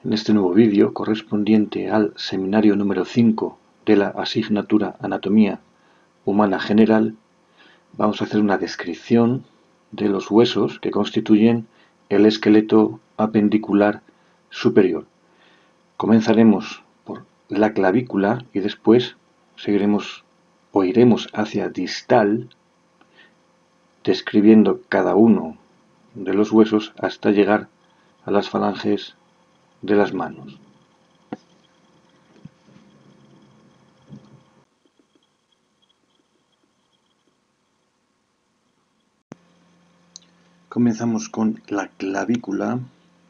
En este nuevo vídeo, correspondiente al seminario número 5 de la asignatura Anatomía Humana General, vamos a hacer una descripción de los huesos que constituyen el esqueleto apendicular superior. Comenzaremos por la clavícula y después seguiremos o iremos hacia distal, describiendo cada uno de los huesos hasta llegar a las falanges de las manos. Comenzamos con la clavícula,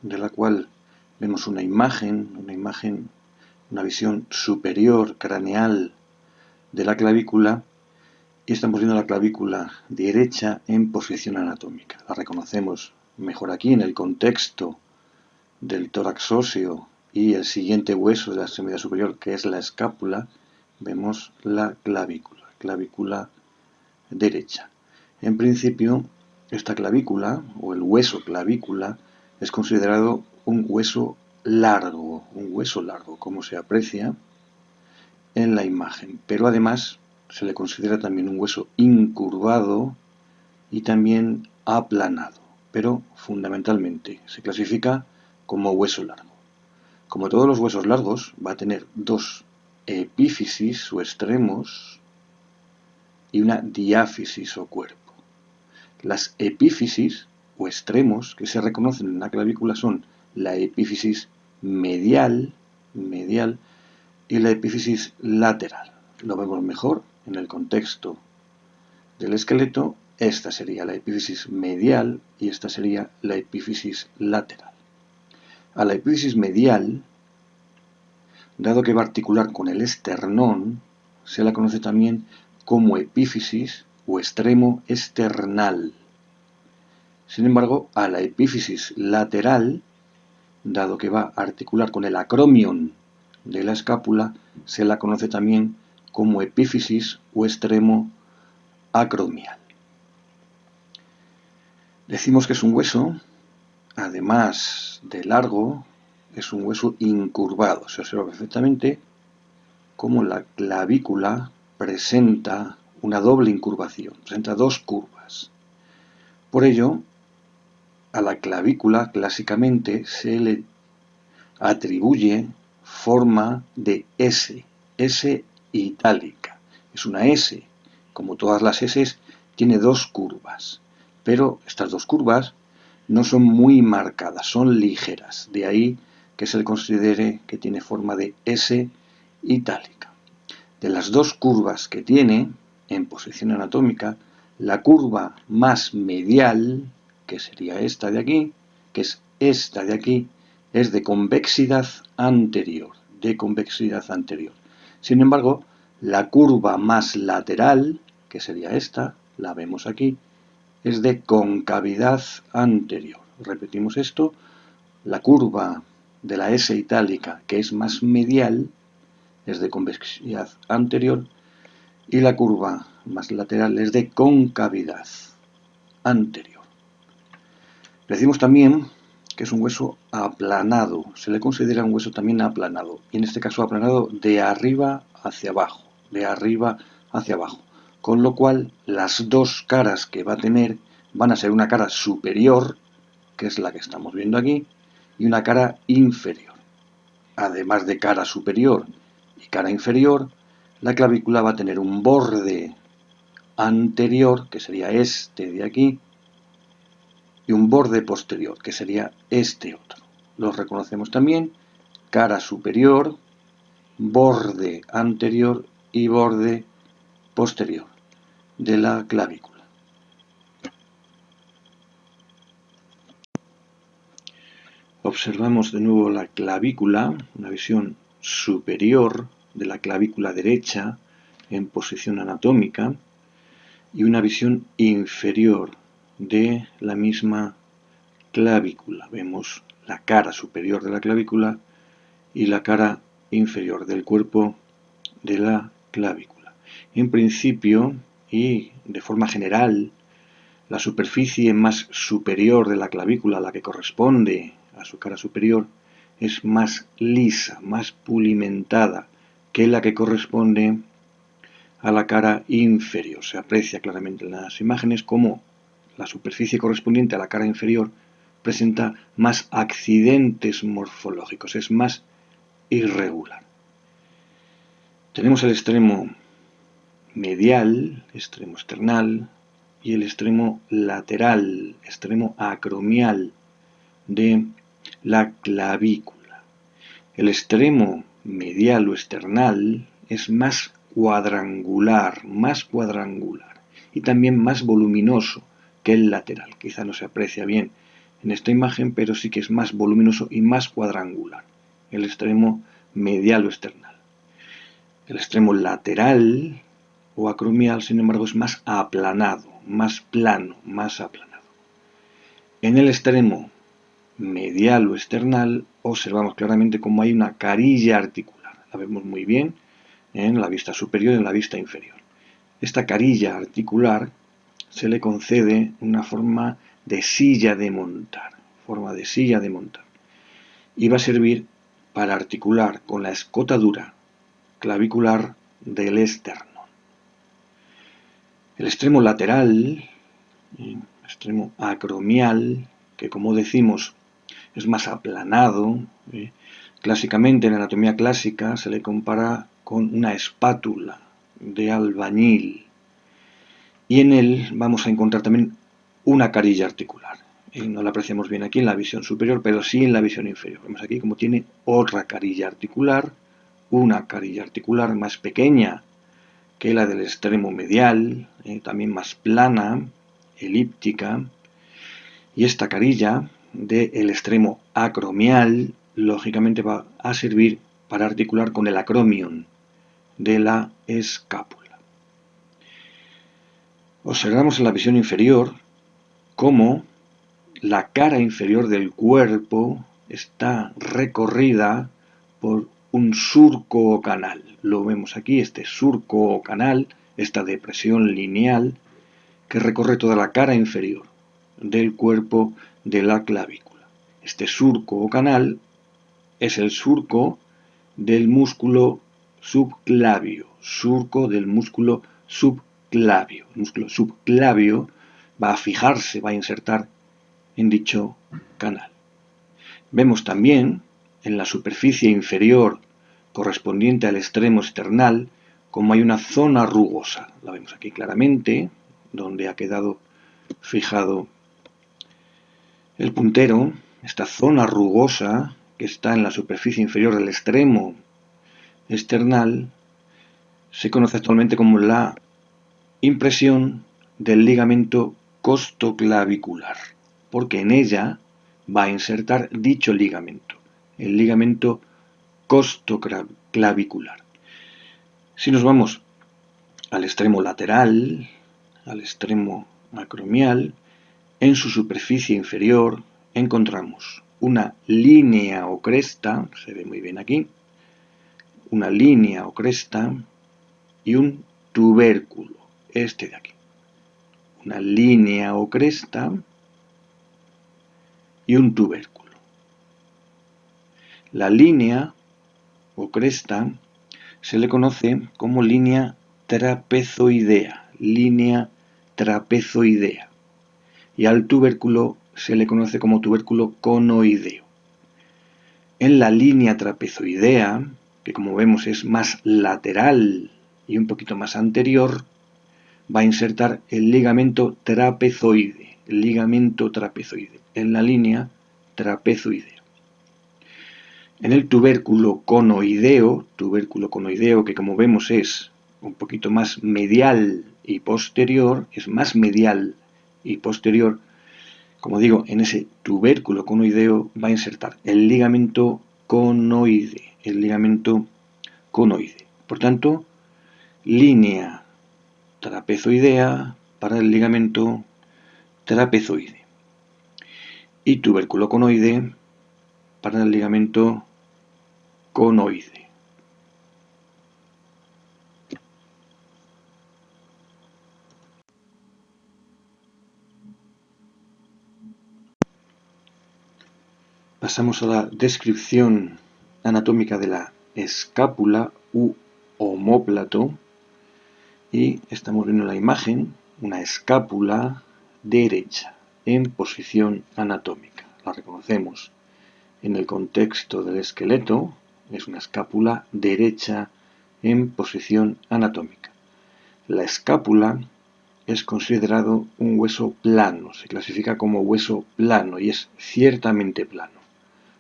de la cual vemos una visión superior craneal de la clavícula, y estamos viendo la clavícula derecha en posición anatómica. La reconocemos mejor aquí en el contexto del tórax óseo y el siguiente hueso de la extremidad superior, que es la escápula. Vemos la clavícula derecha. En principio, esta clavícula, o el hueso clavícula, es considerado un hueso largo, como se aprecia en la imagen, pero además se le considera también un hueso incurvado y también aplanado, pero fundamentalmente se clasifica como hueso largo. Como todos los huesos largos, va a tener dos epífisis o extremos y una diáfisis o cuerpo. Las epífisis o extremos que se reconocen en la clavícula son la epífisis medial y la epífisis lateral. Lo vemos mejor en el contexto del esqueleto. Esta sería la epífisis medial y esta sería la epífisis lateral. A la epífisis medial, dado que va a articular con el esternón, se la conoce también como epífisis o extremo esternal. Sin embargo, a la epífisis lateral, dado que va a articular con el acromion de la escápula, se la conoce también como epífisis o extremo acromial. Decimos que es un hueso, además de largo, es un hueso incurvado. Se observa perfectamente cómo la clavícula presenta una doble incurvación, presenta dos curvas. Por ello, a la clavícula clásicamente se le atribuye forma de S itálica. Es una S, como todas las S, tiene dos curvas, pero estas dos curvas no son muy marcadas, son ligeras, de ahí que se le considere que tiene forma de S itálica. De las dos curvas que tiene en posición anatómica, la curva más medial, que sería esta de aquí, que es esta de aquí, es de convexidad anterior, Sin embargo, la curva más lateral, que sería esta, la vemos aquí, es de concavidad anterior. Repetimos esto, la curva de la S itálica, que es más medial, es de convexidad anterior, y la curva más lateral es de concavidad anterior. Decimos también que es un hueso aplanado, se le considera un hueso también aplanado, y en este caso aplanado de arriba hacia abajo, con lo cual las dos caras que va a tener van a ser una cara superior, que es la que estamos viendo aquí, y una cara inferior. Además de cara superior y cara inferior, la clavícula va a tener un borde anterior, que sería este de aquí, y un borde posterior, que sería este otro. Los reconocemos también: cara superior, borde anterior y borde posterior de la clavícula. Observamos de nuevo la clavícula, una visión superior de la clavícula derecha en posición anatómica y una visión inferior de la misma clavícula. Vemos la cara superior de la clavícula y la cara inferior del cuerpo de la clavícula. En principio y de forma general, la superficie más superior de la clavícula, la que corresponde a su cara superior, es más lisa, más pulimentada que la que corresponde a la cara inferior. Se aprecia claramente en las imágenes cómo la superficie correspondiente a la cara inferior presenta más accidentes morfológicos, es más irregular. Tenemos el extremo medial, extremo external, y el extremo lateral, extremo acromial de la clavícula. El extremo medial o external es más cuadrangular y también más voluminoso que el lateral. Quizá no se aprecia bien en esta imagen, pero sí que es más voluminoso y más cuadrangular, el extremo medial o external. El extremo lateral o acromial, sin embargo, es más aplanado, más plano, más aplanado. En el extremo medial o external observamos claramente cómo hay una carilla articular. La vemos muy bien en la vista superior y en la vista inferior. Esta carilla articular se le concede una forma de silla de montar, y va a servir para articular con la escotadura clavicular del esternón. El extremo lateral, extremo acromial, que como decimos es más aplanado, clásicamente en anatomía clásica se le compara con una espátula de albañil, y en él vamos a encontrar también una carilla articular. No la apreciamos bien aquí en la visión superior, pero sí en la visión inferior. Vemos aquí como tiene otra carilla articular, una carilla articular más pequeña que la del extremo medial, también más plana, elíptica, y esta carilla del extremo acromial lógicamente va a servir para articular con el acromion de la escápula. Observamos en la visión inferior cómo la cara inferior del cuerpo está recorrida por un surco o canal. Lo vemos aquí, este surco o canal, esta depresión lineal que recorre toda la cara inferior del cuerpo de la clavícula. Este surco o canal es el surco del músculo subclavio, surco del músculo subclavio. El músculo subclavio va a fijarse, va a insertar en dicho canal. Vemos también en la superficie inferior correspondiente al extremo external como hay una zona rugosa. La vemos aquí claramente, donde ha quedado fijado el puntero. Esta zona rugosa que está en la superficie inferior del extremo external se conoce actualmente como la impresión del ligamento costoclavicular, porque en ella va a insertar dicho ligamento, el ligamento costoclavicular. Si nos vamos al extremo lateral, al extremo acromial, en su superficie inferior encontramos una línea o cresta, se ve muy bien aquí, una línea o cresta y un tubérculo, este de aquí. Una línea o cresta y un tubérculo. La línea o cresta se le conoce como línea trapezoidea, y al tubérculo se le conoce como tubérculo conoideo. En la línea trapezoidea, que como vemos es más lateral y un poquito más anterior, va a insertar el ligamento trapezoide, en la línea trapezoidea. En el tubérculo conoideo, que como vemos es un poquito más medial y posterior, como digo, en ese tubérculo conoideo va a insertar el ligamento conoide, Por tanto, línea trapezoidea para el ligamento trapezoide y tubérculo conoide para el ligamento conoide. Pasamos a la descripción anatómica de la escápula u omóplato y estamos viendo en la imagen una escápula derecha en posición anatómica. La reconocemos en el contexto del esqueleto, es una escápula derecha en posición anatómica. La escápula es considerado un hueso plano, se clasifica como hueso plano y es ciertamente plano.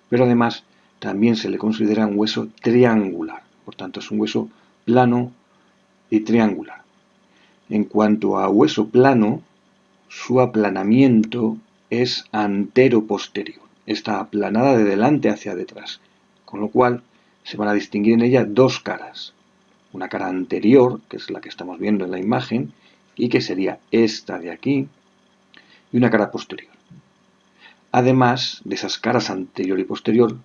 Pero además también se le considera un hueso triangular, por tanto es un hueso plano y triangular. En cuanto a hueso plano, su aplanamiento es antero-posterior, está aplanada de delante hacia detrás, con lo cual se van a distinguir en ella dos caras. Una cara anterior, que es la que estamos viendo en la imagen, y que sería esta de aquí, y una cara posterior. Además de esas caras anterior y posterior,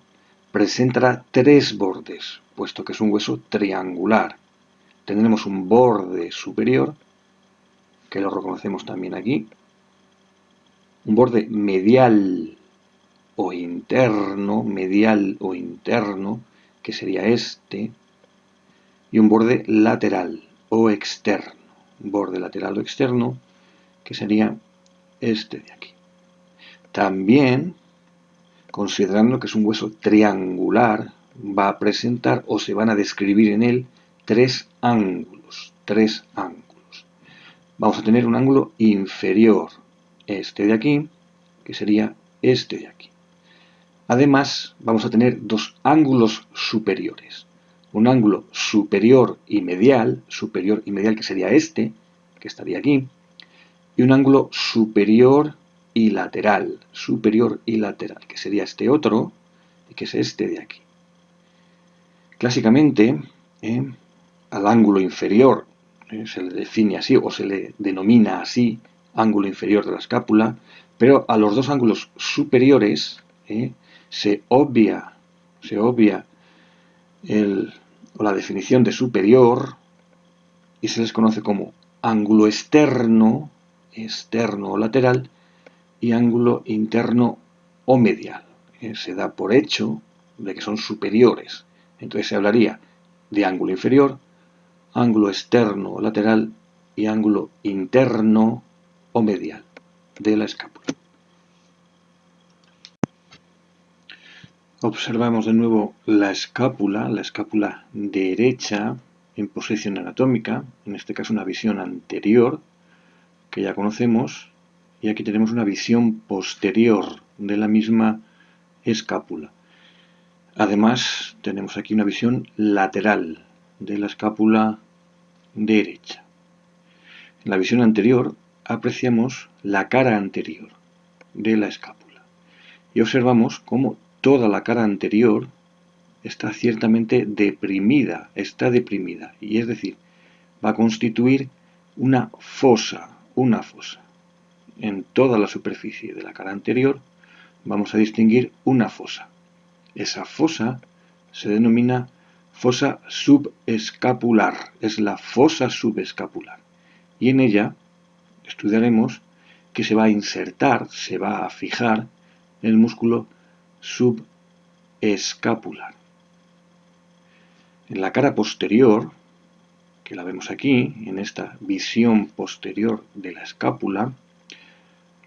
presentará tres bordes, puesto que es un hueso triangular. Tendremos un borde superior, que lo reconocemos también aquí, un borde medial o interno, que sería este, y un borde lateral o externo, borde lateral o externo, que sería este de aquí. También, considerando que es un hueso triangular, va a presentar o se van a describir en él tres ángulos. Vamos a tener un ángulo inferior, este de aquí, que sería este de aquí. Además, vamos a tener dos ángulos superiores. Un ángulo superior y medial que sería este, que estaría aquí, y un ángulo superior y lateral, que sería este otro, y que es este de aquí. Clásicamente, al ángulo inferior se le define así o se le denomina así, ángulo inferior de la escápula, pero a los dos ángulos superiores se obvia la definición de superior y se les conoce como ángulo externo o lateral, y ángulo interno o medial. Se da por hecho de que son superiores. Entonces se hablaría de ángulo inferior, ángulo externo o lateral y ángulo interno o medial de la escápula. Observamos de nuevo la escápula derecha en posición anatómica, en este caso una visión anterior, que ya conocemos, y aquí tenemos una visión posterior de la misma escápula. Además, tenemos aquí una visión lateral de la escápula derecha. En la visión anterior apreciamos la cara anterior de la escápula y observamos cómo toda la cara anterior está ciertamente deprimida, y es decir, va a constituir una fosa. En toda la superficie de la cara anterior vamos a distinguir una fosa. Esa fosa se denomina fosa subescapular, es la fosa subescapular. Y en ella estudiaremos que se va a insertar, se va a fijar el músculo subescapular. En la cara posterior, que la vemos aquí, en esta visión posterior de la escápula,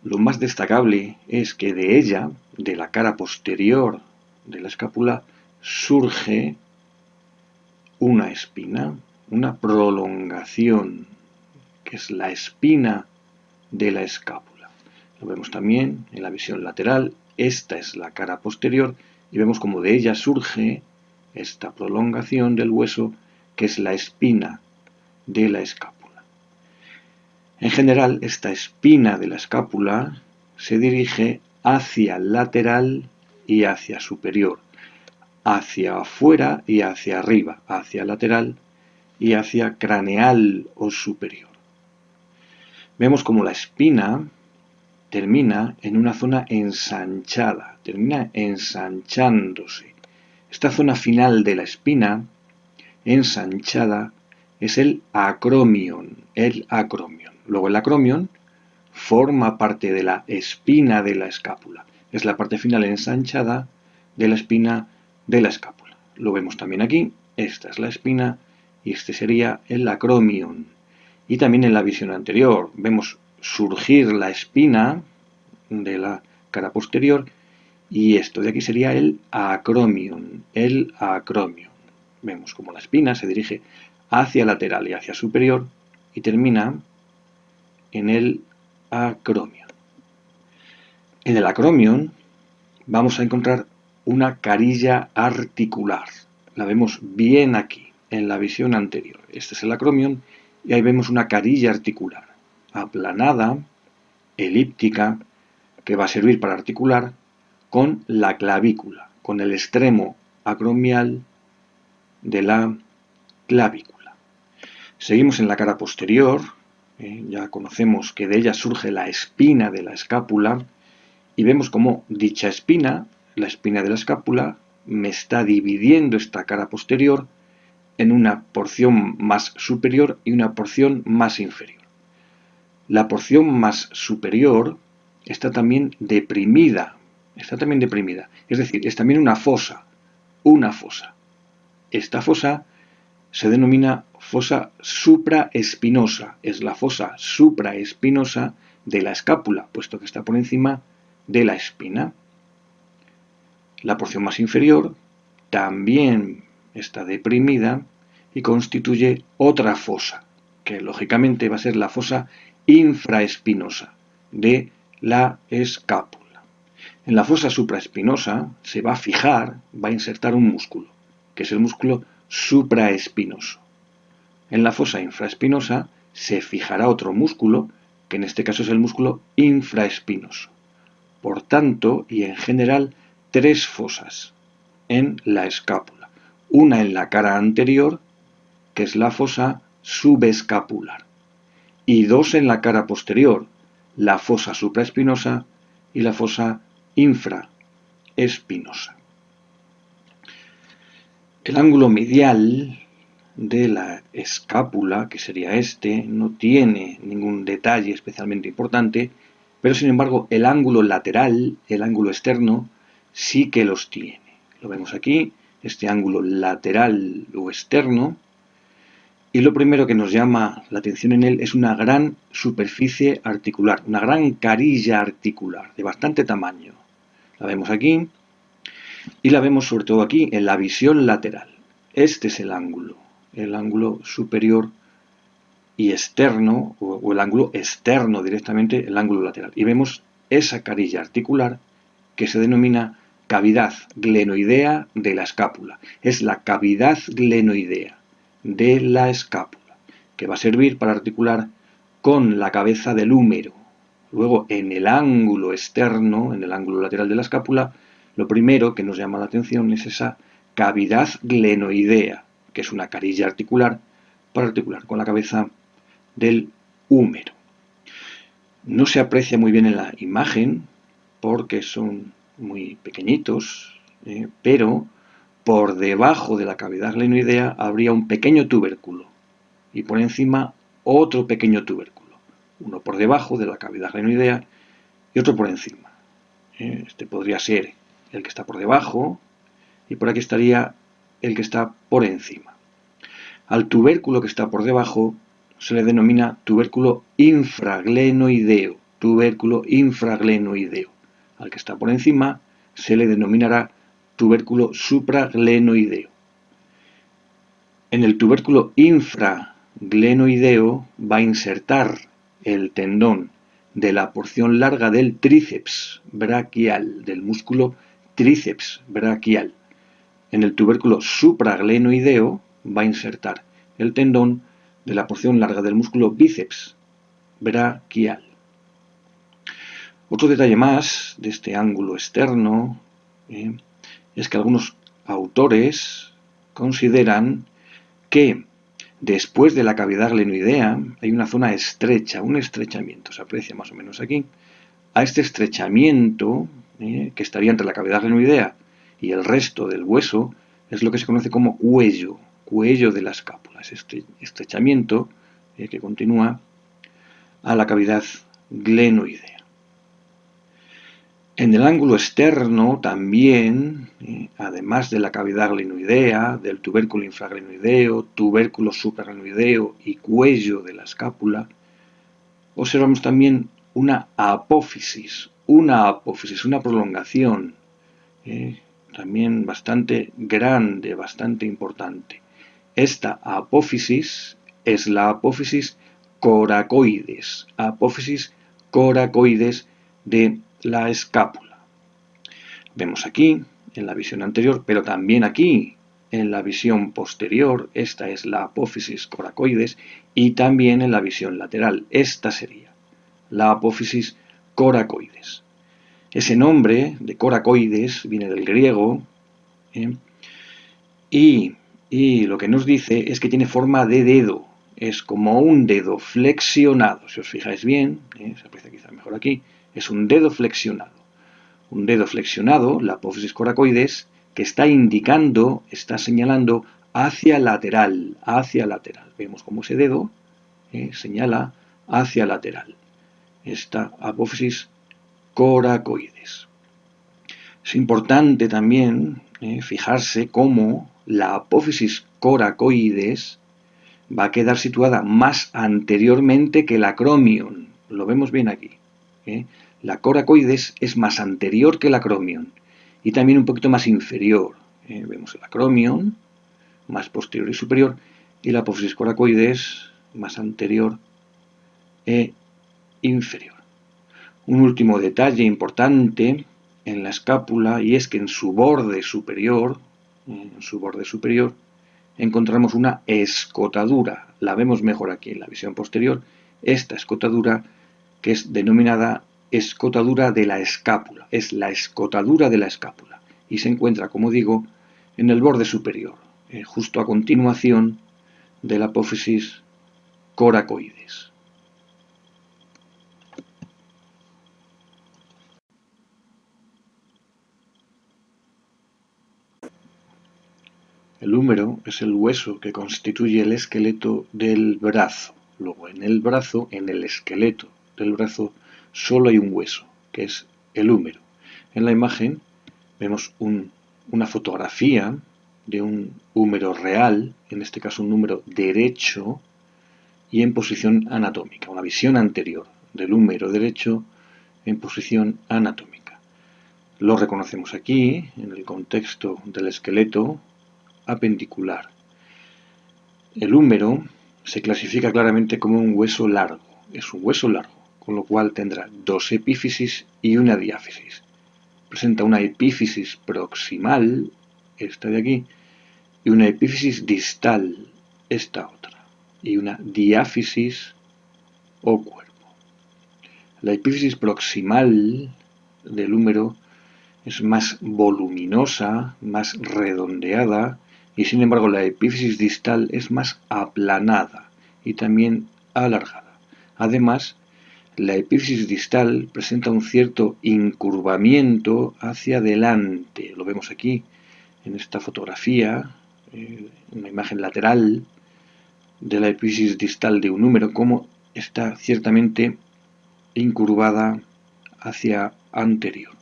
lo más destacable es que de ella, de la cara posterior de la escápula, surge una espina, una prolongación, que es la espina de la escápula. Lo vemos también en la visión lateral. Esta es la cara posterior y vemos como de ella surge esta prolongación del hueso, que es la espina de la escápula. En general, esta espina de la escápula se dirige hacia lateral y hacia superior, hacia afuera y hacia arriba, hacia lateral y hacia craneal o superior. Vemos como la espina termina en una zona ensanchada, termina ensanchándose. Esta zona final de la espina, ensanchada, es el acromion. Luego el acromion forma parte de la espina de la escápula. Es la parte final ensanchada de la espina de la escápula. Lo vemos también aquí, esta es la espina y este sería el acromion. Y también en la visión anterior vemos surgir la espina de la cara posterior y esto de aquí sería el acromion, Vemos como la espina se dirige hacia lateral y hacia superior y termina en el acromion. En el acromion vamos a encontrar una carilla articular. La vemos bien aquí, en la visión anterior. Este es el acromion y ahí vemos una carilla articular, aplanada, elíptica, que va a servir para articular con la clavícula, con el extremo acromial de la clavícula. Seguimos en la cara posterior, ya conocemos que de ella surge la espina de la escápula y vemos como dicha espina, la espina de la escápula, me está dividiendo esta cara posterior en una porción más superior y una porción más inferior. La porción más superior está también deprimida, es decir, es también una fosa. Esta fosa se denomina fosa supraespinosa, es la fosa supraespinosa de la escápula, puesto que está por encima de la espina. La porción más inferior también está deprimida y constituye otra fosa, que lógicamente va a ser la fosa infraespinosa de la escápula. En la fosa supraespinosa se va a fijar, va a insertar un músculo, que es el músculo supraespinoso. En la fosa infraespinosa se fijará otro músculo, que en este caso es el músculo infraespinoso. Por tanto, y en general, 3 fosas en la escápula. Una en la cara anterior, que es la fosa subescapular, y 2 en la cara posterior, la fosa supraespinosa y la fosa infraespinosa. El ángulo medial de la escápula, que sería este, no tiene ningún detalle especialmente importante, pero sin embargo el ángulo lateral, el ángulo externo, sí que los tiene. Lo vemos aquí, este ángulo lateral o externo, y lo primero que nos llama la atención en él es una gran superficie articular, una gran carilla articular de bastante tamaño. La vemos aquí y la vemos sobre todo aquí en la visión lateral. Este es el ángulo superior y externo, o el ángulo externo directamente, el ángulo lateral. Y vemos esa carilla articular que se denomina cavidad glenoidea de la escápula. Es la cavidad glenoidea de la escápula, que va a servir para articular con la cabeza del húmero. Luego, en el ángulo externo, en el ángulo lateral de la escápula, lo primero que nos llama la atención es esa cavidad glenoidea, que es una carilla articular para articular con la cabeza del húmero. No se aprecia muy bien en la imagen porque son muy pequeñitos, pero por debajo de la cavidad glenoidea habría un pequeño tubérculo y por encima otro pequeño tubérculo, uno por debajo de la cavidad glenoidea y otro por encima. Este podría ser el que está por debajo y por aquí estaría el que está por encima. Al tubérculo que está por debajo se le denomina tubérculo infraglenoideo, Al que está por encima se le denominará tubérculo supraglenoideo. En el tubérculo infraglenoideo va a insertar el tendón de la porción larga del tríceps braquial, del músculo tríceps braquial. En el tubérculo supraglenoideo va a insertar el tendón de la porción larga del músculo bíceps braquial. Otro detalle más de este ángulo externo es que algunos autores consideran que después de la cavidad glenoidea hay una zona estrecha, un estrechamiento, se aprecia más o menos aquí. A este estrechamiento, que estaría entre la cavidad glenoidea y el resto del hueso, es lo que se conoce como cuello de la escápula, es este estrechamiento que continúa a la cavidad glenoidea. En el ángulo externo también, además de la cavidad glenoidea, del tubérculo infraglenoideo, tubérculo suprarglenoideo y cuello de la escápula, observamos también una apófisis, una prolongación, también bastante grande, bastante importante. Esta apófisis es la apófisis coracoides de la escápula. Vemos aquí en la visión anterior, pero también aquí en la visión posterior, esta es la apófisis coracoides, y también en la visión lateral, esta sería la apófisis coracoides. Ese nombre de coracoides viene del griego, y lo que nos dice es que tiene forma de dedo, es como un dedo flexionado. Si os fijáis bien, se aprecia quizá mejor aquí, es un dedo flexionado. Un dedo flexionado, la apófisis coracoides, que está indicando, está señalando hacia lateral, hacia lateral. Vemos como ese dedo señala hacia lateral. Esta apófisis coracoides. Es importante también fijarse cómo la apófisis coracoides va a quedar situada más anteriormente que el acromion. Lo vemos bien aquí. La coracoides es más anterior que el acromion y también un poquito más inferior. Vemos el acromion más posterior y superior y la apófisis coracoides más anterior e inferior. Un último detalle importante en la escápula y es que en su borde superior encontramos una escotadura. La vemos mejor aquí en la visión posterior. Esta escotadura, que es denominada escotadura de la escápula, es la escotadura de la escápula y se encuentra, como digo, en el borde superior, justo a continuación de la apófisis coracoides. El húmero es el hueso que constituye el esqueleto del brazo. Luego, en el brazo, en el esqueleto del brazo, solo hay un hueso, que es el húmero. En la imagen vemos una fotografía de un húmero real, en este caso un húmero derecho, y en posición anatómica, una visión anterior del húmero derecho en posición anatómica. Lo reconocemos aquí, en el contexto del esqueleto apendicular. El húmero se clasifica claramente como un hueso largo, es un hueso largo, con lo cual tendrá dos epífisis y una diáfisis. Presenta una epífisis proximal, esta de aquí, y una epífisis distal, esta otra, y una diáfisis o cuerpo. La epífisis proximal del húmero es más voluminosa, más redondeada, y sin embargo la epífisis distal es más aplanada y también alargada. Además, la epífisis distal presenta un cierto incurvamiento hacia adelante. Lo vemos aquí en esta fotografía, una imagen lateral de la epífisis distal de un húmero, como está ciertamente incurvada hacia anterior.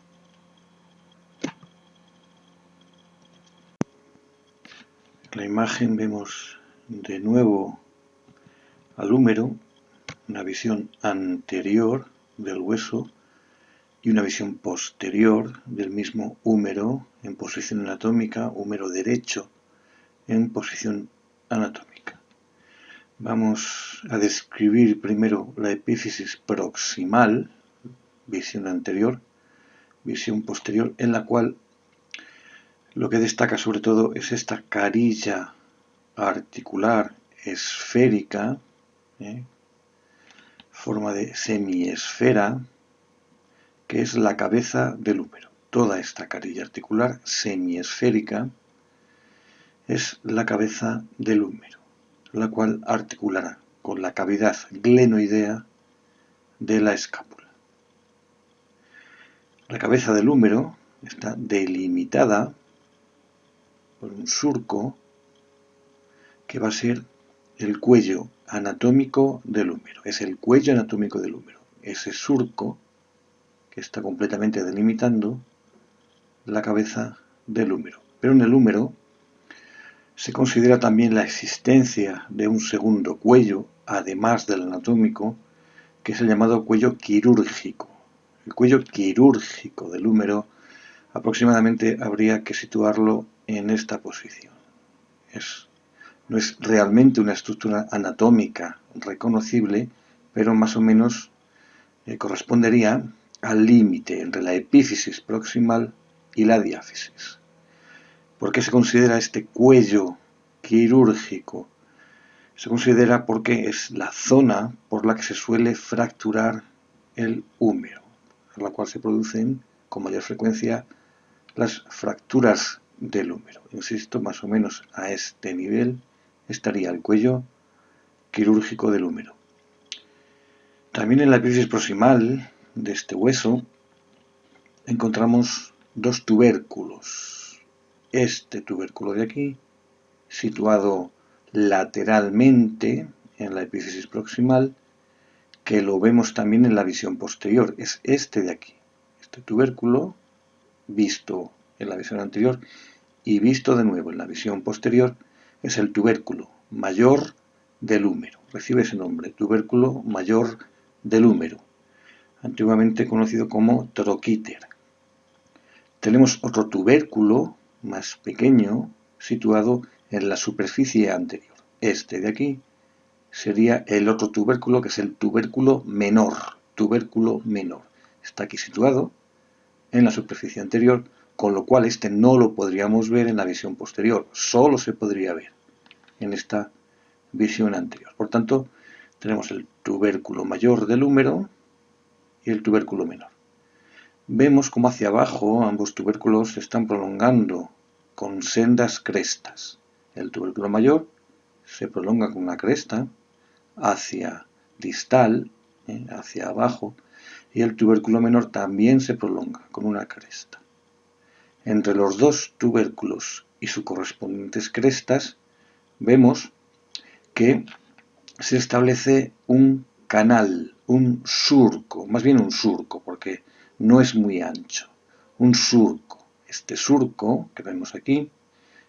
En la imagen vemos de nuevo al húmero, una visión anterior del hueso y una visión posterior del mismo húmero en posición anatómica, húmero derecho en posición anatómica. Vamos a describir primero la epífisis proximal, visión anterior, visión posterior, en la cual lo que destaca sobre todo es esta carilla articular esférica, forma de semiesfera, que es la cabeza del húmero. Toda esta carilla articular semiesférica es la cabeza del húmero, la cual articulará con la cavidad glenoidea de la escápula. La cabeza del húmero está delimitada por un surco que va a ser el cuello anatómico del húmero. Es el cuello anatómico del húmero. Ese surco que está completamente delimitando la cabeza del húmero. Pero en el húmero se considera también la existencia de un segundo cuello, además del anatómico, que es el llamado cuello quirúrgico. El cuello quirúrgico del húmero aproximadamente habría que situarlo en esta posición. No es realmente una estructura anatómica reconocible, pero más o menos correspondería al límite entre la epífisis proximal y la diáfisis. ¿Por qué se considera este cuello quirúrgico? Se considera porque es la zona por la que se suele fracturar el húmero, por la cual se producen con mayor frecuencia las fracturas del húmero. Insisto, más o menos a este nivel estaría el cuello quirúrgico del húmero. También en la epífisis proximal de este hueso encontramos dos tubérculos. Este tubérculo de aquí, situado lateralmente en la epífisis proximal, que lo vemos también en la visión posterior, es este de aquí. Este tubérculo, visto en la visión anterior y visto de nuevo en la visión posterior, es el tubérculo mayor del húmero. Recibe ese nombre, tubérculo mayor del húmero, antiguamente conocido como troquíter. Tenemos otro tubérculo más pequeño situado en la superficie anterior. Este de aquí sería el otro tubérculo, que es el tubérculo menor. Tubérculo menor. Está aquí situado en la superficie anterior, con lo cual este no lo podríamos ver en la visión posterior. Solo se podría ver en esta visión anterior. Por tanto, tenemos el tubérculo mayor del húmero y el tubérculo menor. Vemos como hacia abajo ambos tubérculos se están prolongando con sendas crestas. El tubérculo mayor se prolonga con una cresta hacia distal, hacia abajo, y el tubérculo menor también se prolonga con una cresta. Entre los dos tubérculos y sus correspondientes crestas vemos que se establece un canal, un surco, más bien un surco, porque no es muy ancho, un surco. Este surco que vemos aquí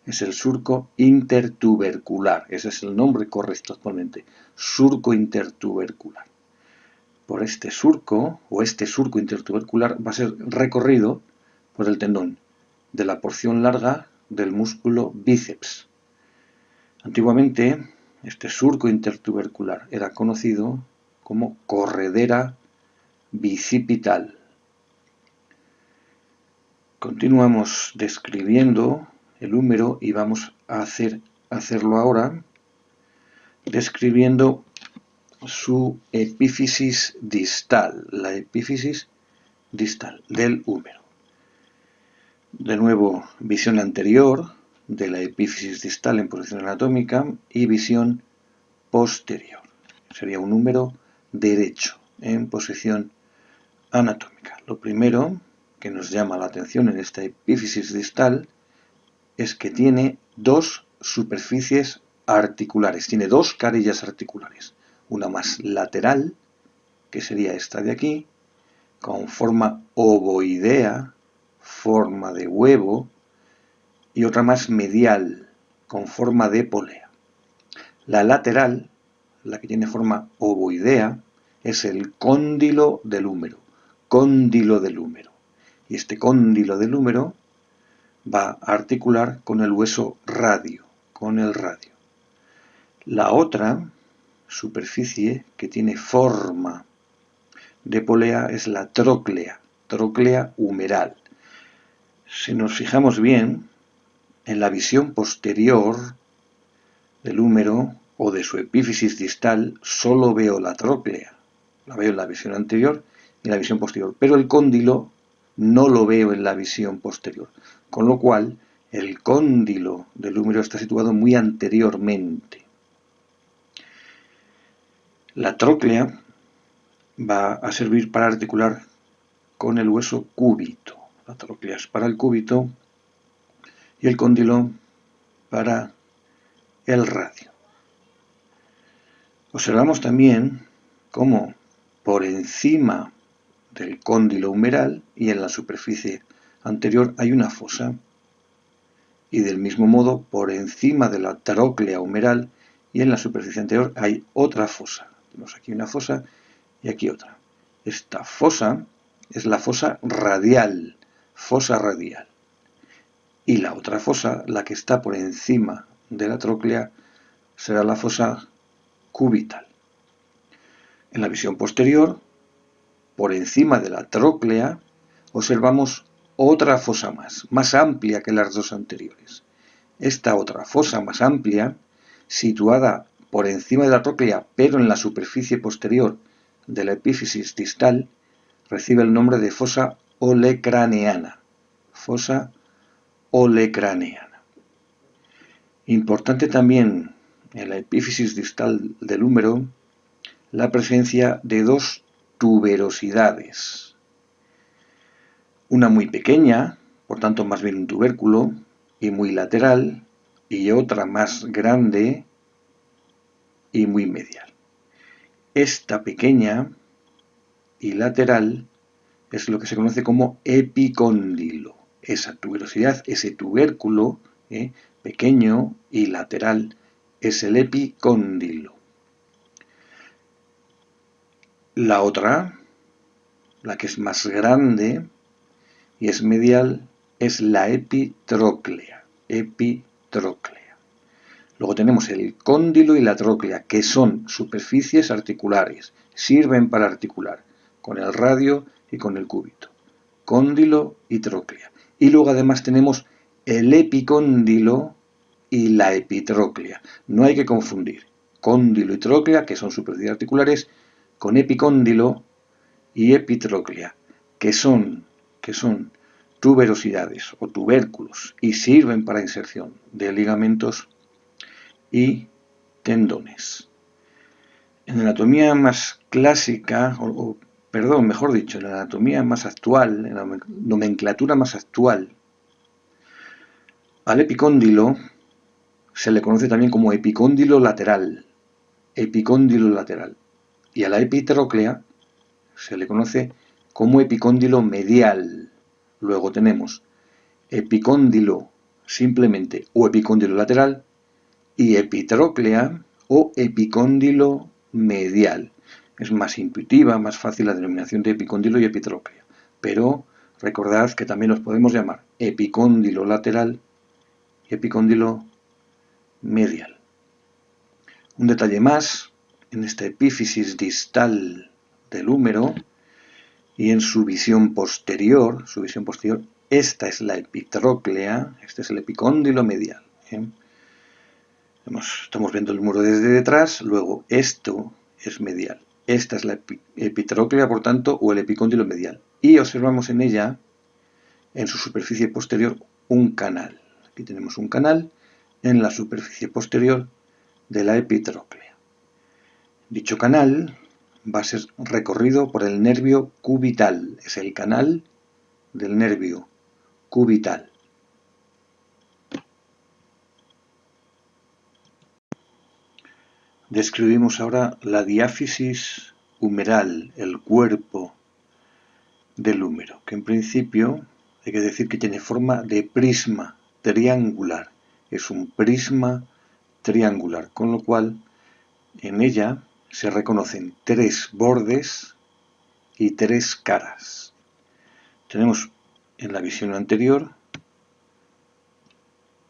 es el surco intertubercular, ese es el nombre correcto actualmente, surco intertubercular. Por este surco, o este surco intertubercular, va a ser recorrido por el tendón de la porción larga del músculo bíceps. Antiguamente, este surco intertubercular era conocido como corredera bicipital. Continuamos describiendo el húmero y vamos a hacerlo ahora describiendo su epífisis distal, la epífisis distal del húmero. De nuevo, visión anterior de la epífisis distal en posición anatómica y visión posterior. Sería un húmero derecho en posición anatómica. Lo primero que nos llama la atención en esta epífisis distal es que tiene dos superficies articulares, tiene dos carillas articulares, una más lateral, que sería esta de aquí, con forma ovoidea, forma de huevo, y otra más medial, con forma de polea. La lateral, la que tiene forma ovoidea, es el cóndilo del húmero, cóndilo del húmero. Y este cóndilo del húmero va a articular con el hueso radio, con el radio. La otra superficie que tiene forma de polea es la tróclea, tróclea humeral. Si nos fijamos bien, en la visión posterior del húmero o de su epífisis distal, solo veo la tróclea. La veo en la visión anterior y en la visión posterior, pero el cóndilo no lo veo en la visión posterior, con lo cual el cóndilo del húmero está situado muy anteriormente. La tróclea va a servir para articular con el hueso cúbito. La tróclea es para el cúbito y el cóndilo para el radio. Observamos también cómo por encima del cóndilo humeral y en la superficie anterior hay una fosa. Y del mismo modo, por encima de la tróclea humeral y en la superficie anterior hay otra fosa. Tenemos aquí una fosa y aquí otra. Esta fosa es la fosa radial, y la otra fosa, la que está por encima de la tróclea, será la fosa cubital. En la visión posterior, por encima de la tróclea, observamos otra fosa más amplia que las dos anteriores. Esta otra fosa más amplia, situada por encima de la tróclea, pero en la superficie posterior de la epífisis distal, recibe el nombre de fosa olecraneana. Fosa olecraneana. Importante también en la epífisis distal del húmero la presencia de dos tuberosidades. Una muy pequeña, por tanto más bien un tubérculo, y muy lateral, y otra más grande y muy medial. Esta pequeña y lateral es lo que se conoce como epicóndilo. Esa tuberosidad, ese tubérculo pequeño y lateral es el epicóndilo. La otra, la que es más grande y es medial, es la epitróclea. Luego tenemos el cóndilo y la tróclea, que son superficies articulares, sirven para articular con el radio y con el cúbito. Cóndilo y tróclea. Y luego además tenemos el epicóndilo y la epitróclea. No hay que confundir cóndilo y tróclea, que son superficies articulares, con epicóndilo y epitróclea, que son tuberosidades o tubérculos y sirven para inserción de ligamentos y tendones. En la anatomía más clásica, en la anatomía más actual, en la nomenclatura más actual, al epicóndilo se le conoce también como epicóndilo lateral, y a la epitróclea se le conoce como epicóndilo medial. Luego tenemos epicóndilo simplemente o epicóndilo lateral y epitróclea o epicóndilo medial. Es más intuitiva, más fácil la denominación de epicóndilo y epitróclea. Pero recordad que también los podemos llamar epicóndilo lateral y epicóndilo medial. Un detalle más, en esta epífisis distal del húmero y en su visión posterior, esta es la epitróclea, este es el epicóndilo medial. Estamos viendo el muro desde detrás, luego esto es medial. Esta es la epitróclea, por tanto, o el epicóndilo medial. Y observamos en ella, en su superficie posterior, un canal. Aquí tenemos un canal en la superficie posterior de la epitróclea. Dicho canal va a ser recorrido por el nervio cubital. Es el canal del nervio cubital. Describimos ahora la diáfisis humeral, el cuerpo del húmero, que en principio hay que decir que tiene forma de prisma triangular. Es un prisma triangular, con lo cual en ella se reconocen tres bordes y tres caras. Tenemos en la visión anterior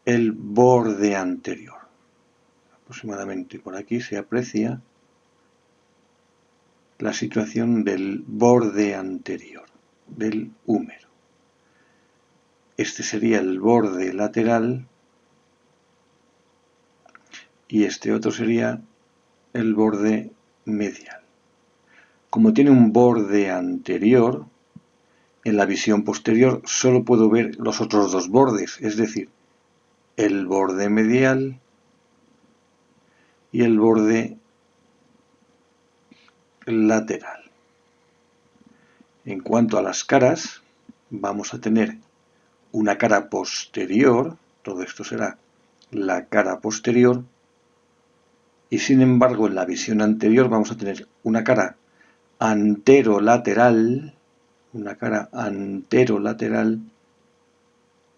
el borde anterior. Aproximadamente por aquí se aprecia la situación del borde anterior del húmero. Este sería el borde lateral y este otro sería el borde medial. Como tiene un borde anterior, en la visión posterior solo puedo ver los otros dos bordes, es decir, el borde medial y el borde lateral. En cuanto a las caras, vamos a tener una cara posterior, todo esto será la cara posterior, y sin embargo en la visión anterior vamos a tener una cara anterolateral una cara anterolateral,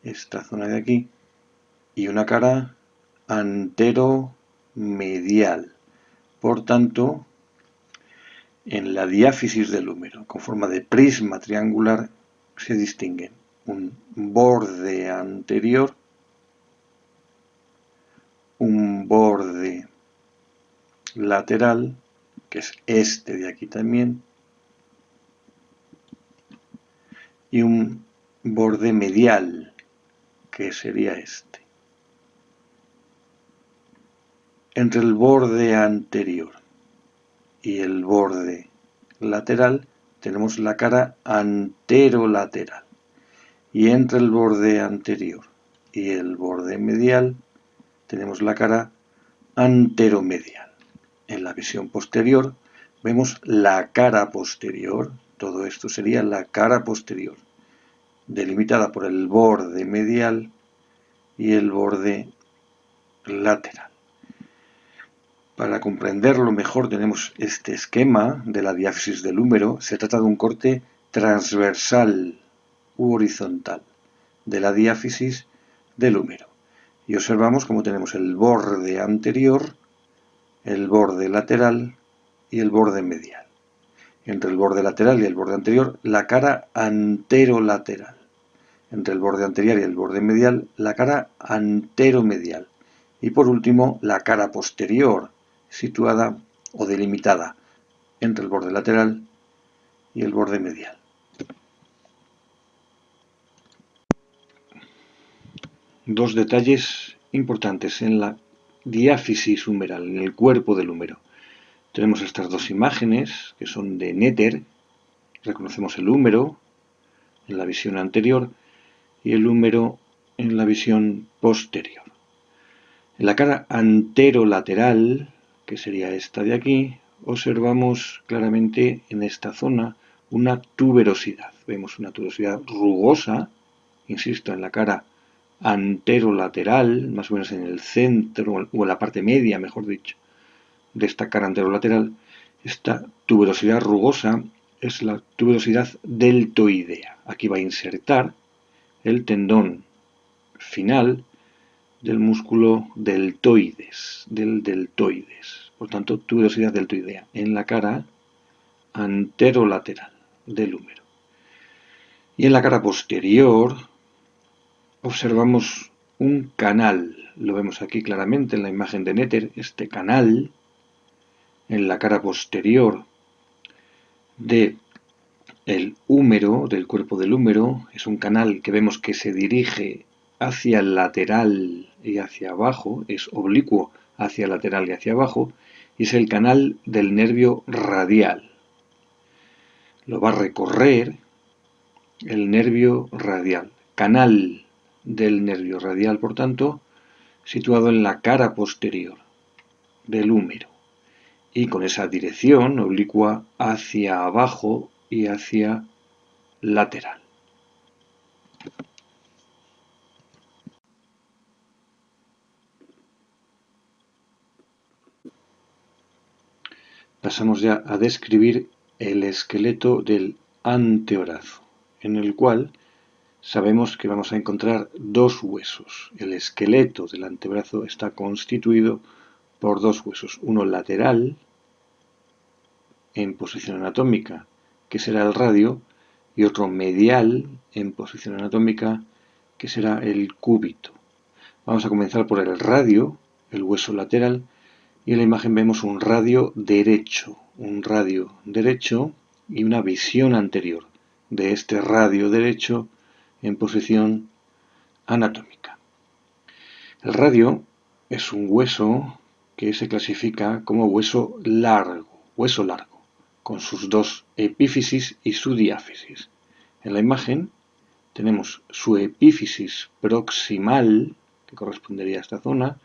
esta zona de aquí, y una cara anteromedial. Por tanto, en la diáfisis del húmero, con forma de prisma triangular, se distinguen un borde anterior, un borde lateral, que es este de aquí también, y un borde medial, que sería este. Entre el borde anterior y el borde lateral tenemos la cara anterolateral, y entre el borde anterior y el borde medial tenemos la cara anteromedial. En la visión posterior vemos la cara posterior, todo esto sería la cara posterior, delimitada por el borde medial y el borde lateral. Para comprenderlo mejor tenemos este esquema de la diáfisis del húmero. Se trata de un corte transversal u horizontal de la diáfisis del húmero. Y observamos cómo tenemos el borde anterior, el borde lateral y el borde medial. Entre el borde lateral y el borde anterior, la cara anterolateral. Entre el borde anterior y el borde medial, la cara anteromedial. Y por último, la cara posterior, situada o delimitada entre el borde lateral y el borde medial. Dos detalles importantes en la diáfisis humeral, en el cuerpo del húmero. Tenemos estas dos imágenes que son de Netter. Reconocemos el húmero en la visión anterior y el húmero en la visión posterior. En la cara anterolateral, que sería esta de aquí, observamos claramente en esta zona una tuberosidad. Vemos una tuberosidad rugosa, insisto, en la cara anterolateral, más o menos en el centro o en la parte media, mejor dicho, de esta cara anterolateral. Esta tuberosidad rugosa es la tuberosidad deltoidea. Aquí va a insertar el tendón final del músculo deltoides, del deltoides. Por tanto, tuberosidad deltoidea en la cara anterolateral del húmero. Y en la cara posterior observamos un canal. Lo vemos aquí claramente en la imagen de Netter. Este canal en la cara posterior del húmero, del cuerpo del húmero, es un canal que vemos que se dirige hacia el lateral y hacia abajo, es oblicuo hacia el lateral y hacia abajo, y es el canal del nervio radial. Lo va a recorrer el nervio radial, canal del nervio radial, por tanto, situado en la cara posterior del húmero, y con esa dirección oblicua hacia abajo y hacia lateral. Pasamos ya a describir el esqueleto del antebrazo, en el cual sabemos que vamos a encontrar dos huesos. El esqueleto del antebrazo está constituido por dos huesos, uno lateral, en posición anatómica, que será el radio, y otro medial, en posición anatómica, que será el cúbito. Vamos a comenzar por el radio, el hueso lateral, y en la imagen vemos un radio derecho y una visión anterior de este radio derecho en posición anatómica. El radio es un hueso que se clasifica como hueso largo, con sus dos epífisis y su diáfisis. En la imagen tenemos su epífisis proximal, que correspondería a esta zona,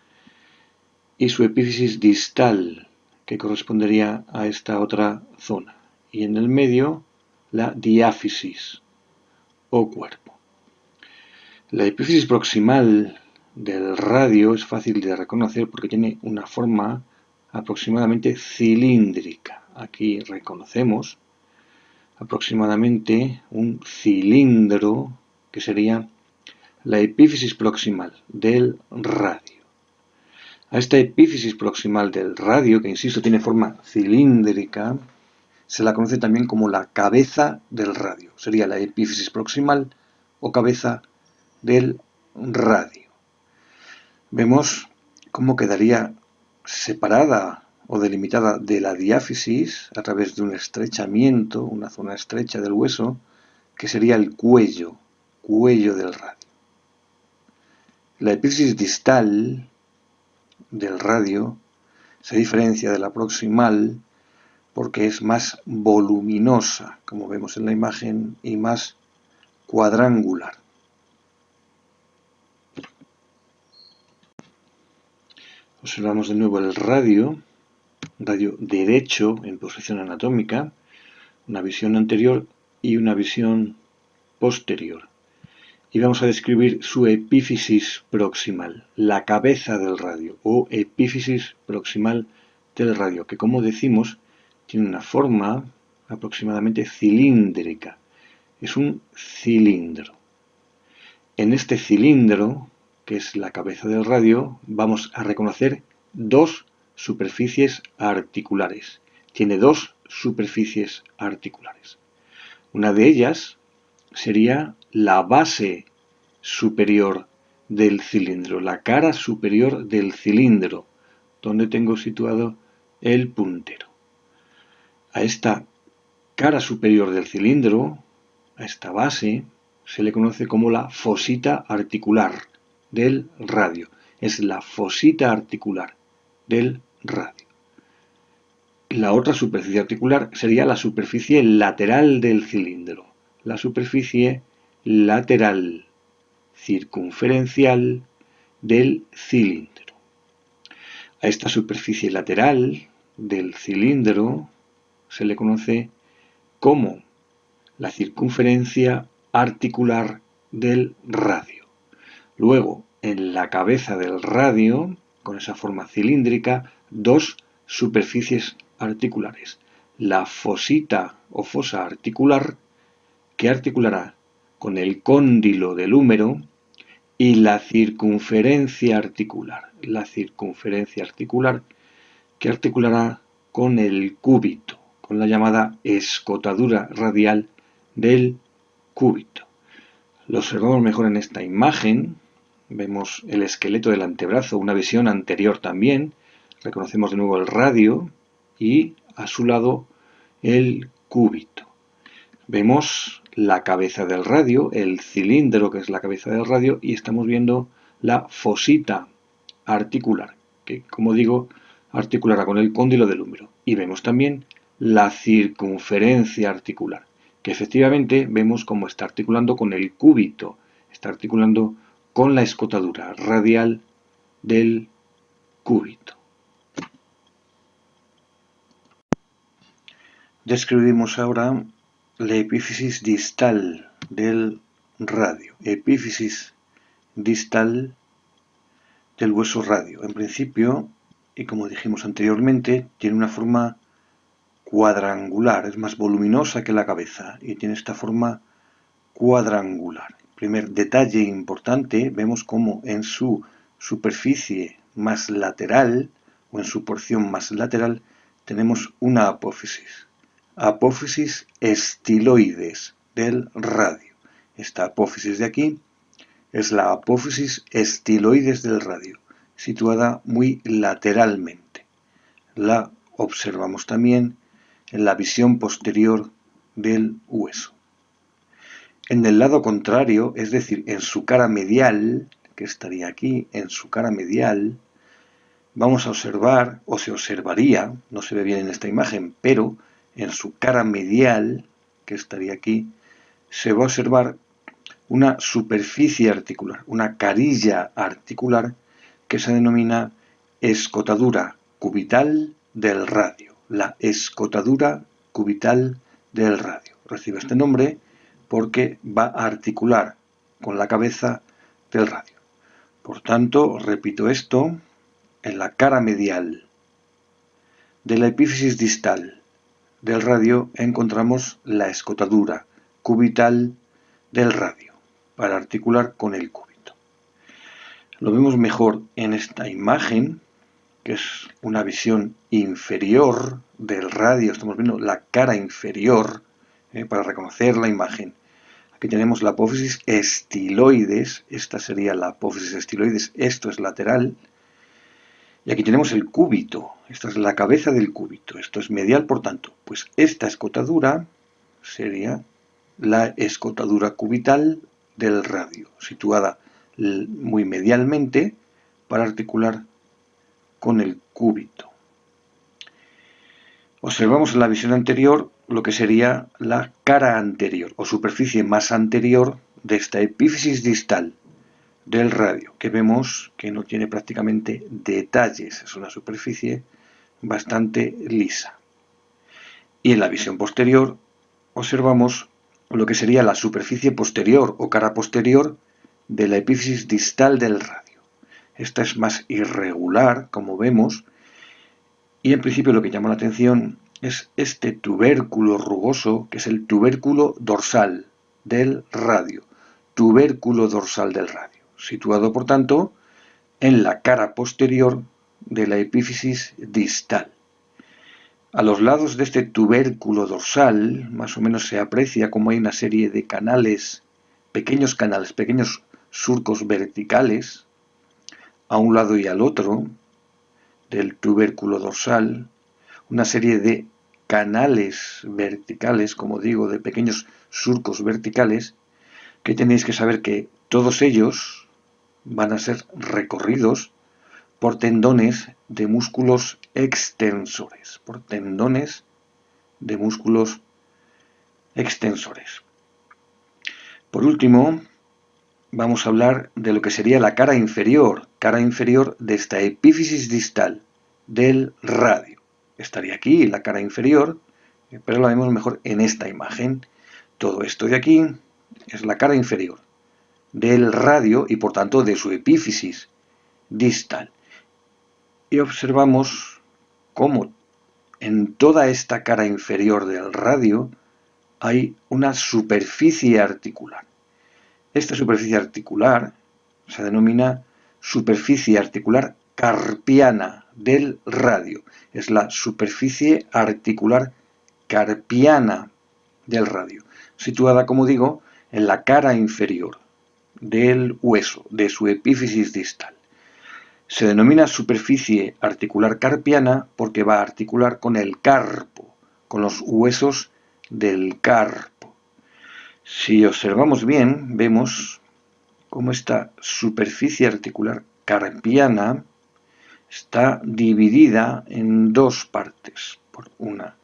y su epífisis distal, que correspondería a esta otra zona. Y en el medio, la diáfisis o cuerpo. La epífisis proximal del radio es fácil de reconocer porque tiene una forma aproximadamente cilíndrica. Aquí reconocemos aproximadamente un cilindro que sería la epífisis proximal del radio. A esta epífisis proximal del radio, que insisto tiene forma cilíndrica, se la conoce también como la cabeza del radio. Sería la epífisis proximal o cabeza del radio. Vemos cómo quedaría separada o delimitada de la diáfisis a través de un estrechamiento, una zona estrecha del hueso, que sería el cuello del radio. La epífisis distal del radio se diferencia de la proximal porque es más voluminosa, como vemos en la imagen, y más cuadrangular. Observamos de nuevo el radio derecho en posición anatómica, una visión anterior y una visión posterior. Y vamos a describir su epífisis proximal, la cabeza del radio o epífisis proximal del radio, que como decimos tiene una forma aproximadamente cilíndrica. Es un cilindro. En este cilindro, que es la cabeza del radio, vamos a reconocer dos superficies articulares. Tiene dos superficies articulares. Una de ellas sería la base superior del cilindro, la cara superior del cilindro, donde tengo situado el puntero. A esta cara superior del cilindro, a esta base, se le conoce como la fosita articular del radio. Es la fosita articular del radio. La otra superficie articular sería la superficie lateral del cilindro. La superficie lateral circunferencial del cilindro. A esta superficie lateral del cilindro se le conoce como la circunferencia articular del radio. Luego, en la cabeza del radio, con esa forma cilíndrica, dos superficies articulares. La fosita o fosa articular, que articulará con el cóndilo del húmero, y la circunferencia articular. La circunferencia articular, que articulará con el cúbito, con la llamada escotadura radial del cúbito. Lo observamos mejor en esta imagen. Vemos el esqueleto del antebrazo, una visión anterior también. Reconocemos de nuevo el radio y a su lado el cúbito. Vemos la cabeza del radio, el cilindro que es la cabeza del radio, y estamos viendo la fosita articular, que como digo, articulará con el cóndilo del húmero. Y vemos también la circunferencia articular, que efectivamente vemos cómo está articulando con el cúbito, está articulando con la escotadura radial del cúbito. Describimos ahora la epífisis distal del radio, epífisis distal del hueso radio. En principio, y como dijimos anteriormente, tiene una forma cuadrangular, es más voluminosa que la cabeza y tiene esta forma cuadrangular. Primer detalle importante, vemos como en su superficie más lateral o en su porción más lateral tenemos una apófisis. Apófisis estiloides del radio. Esta apófisis de aquí es la apófisis estiloides del radio, situada muy lateralmente. La observamos también en la visión posterior del hueso. En el lado contrario, es decir, en su cara medial, que estaría aquí, en su cara medial, vamos a observar, o se observaría, no se ve bien en esta imagen, pero en su cara medial, que estaría aquí, se va a observar una superficie articular, una carilla articular que se denomina escotadura cubital del radio. La escotadura cubital del radio. Recibe este nombre porque va a articular con la cabeza del radio. Por tanto, repito esto, en la cara medial de la epífisis distal del radio encontramos la escotadura cubital del radio para articular con el cúbito. Lo vemos mejor en esta imagen, que es una visión inferior del radio. Estamos viendo la cara inferior para reconocer la imagen. Aquí tenemos la apófisis estiloides, esta sería la apófisis estiloides, esto es lateral. Y aquí tenemos el cúbito, esta es la cabeza del cúbito, esto es medial, por tanto, pues esta escotadura sería la escotadura cubital del radio, situada muy medialmente para articular con el cúbito. Observamos en la visión anterior lo que sería la cara anterior o superficie más anterior de esta epífisis distal del radio, que vemos que no tiene prácticamente detalles, es una superficie bastante lisa. Y en la visión posterior observamos lo que sería la superficie posterior o cara posterior de la epífisis distal del radio. Esta es más irregular, como vemos, y en principio lo que llama la atención es este tubérculo rugoso, que es el tubérculo dorsal del radio. Tubérculo dorsal del radio, situado por tanto en la cara posterior de la epífisis distal. A los lados de este tubérculo dorsal, más o menos se aprecia como hay una serie de canales, pequeños surcos verticales, a un lado y al otro del tubérculo dorsal, una serie de canales verticales, como digo, de pequeños surcos verticales, que tenéis que saber que todos ellos van a ser recorridos por tendones de músculos extensores, Por último, vamos a hablar de lo que sería la cara inferior de esta epífisis distal del radio. Estaría aquí la cara inferior, pero la vemos mejor en esta imagen. Todo esto de aquí es la cara inferior del radio y por tanto de su epífisis distal. Y observamos cómo en toda esta cara inferior del radio hay una superficie articular. Esta superficie articular se denomina superficie articular carpiana del radio. Es la superficie articular carpiana del radio, situada, como digo, en la cara inferior del hueso, de su epífisis distal. Se denomina superficie articular carpiana porque va a articular con el carpo, con los huesos del carpo. Si observamos bien, vemos cómo esta superficie articular carpiana está dividida en dos partes, por una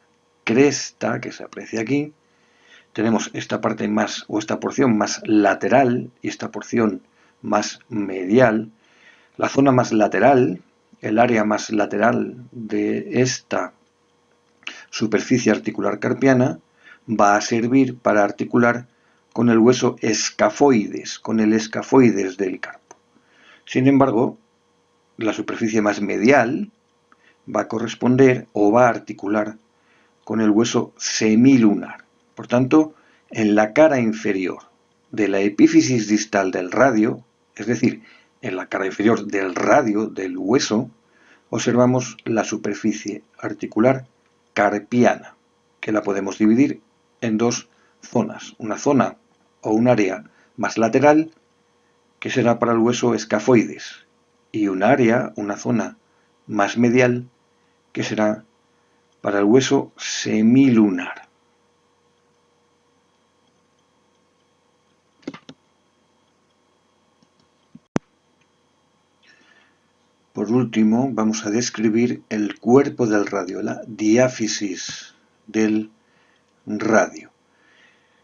cresta que se aprecia aquí. Tenemos esta parte más, o esta porción más lateral y esta porción más medial. La zona más lateral, el área más lateral de esta superficie articular carpiana, va a servir para articular con el hueso escafoides, con el escafoides del carpo. Sin embargo, la superficie más medial va a corresponder o va a articular con el hueso semilunar. Por tanto, en la cara inferior de la epífisis distal del radio, es decir, en la cara inferior del radio del hueso, observamos la superficie articular carpiana, que la podemos dividir en dos zonas. Una zona o un área más lateral, que será para el hueso escafoides, y un área, una zona más medial, que será para el hueso semilunar. Por último, vamos a describir el cuerpo del radio, la diáfisis del radio,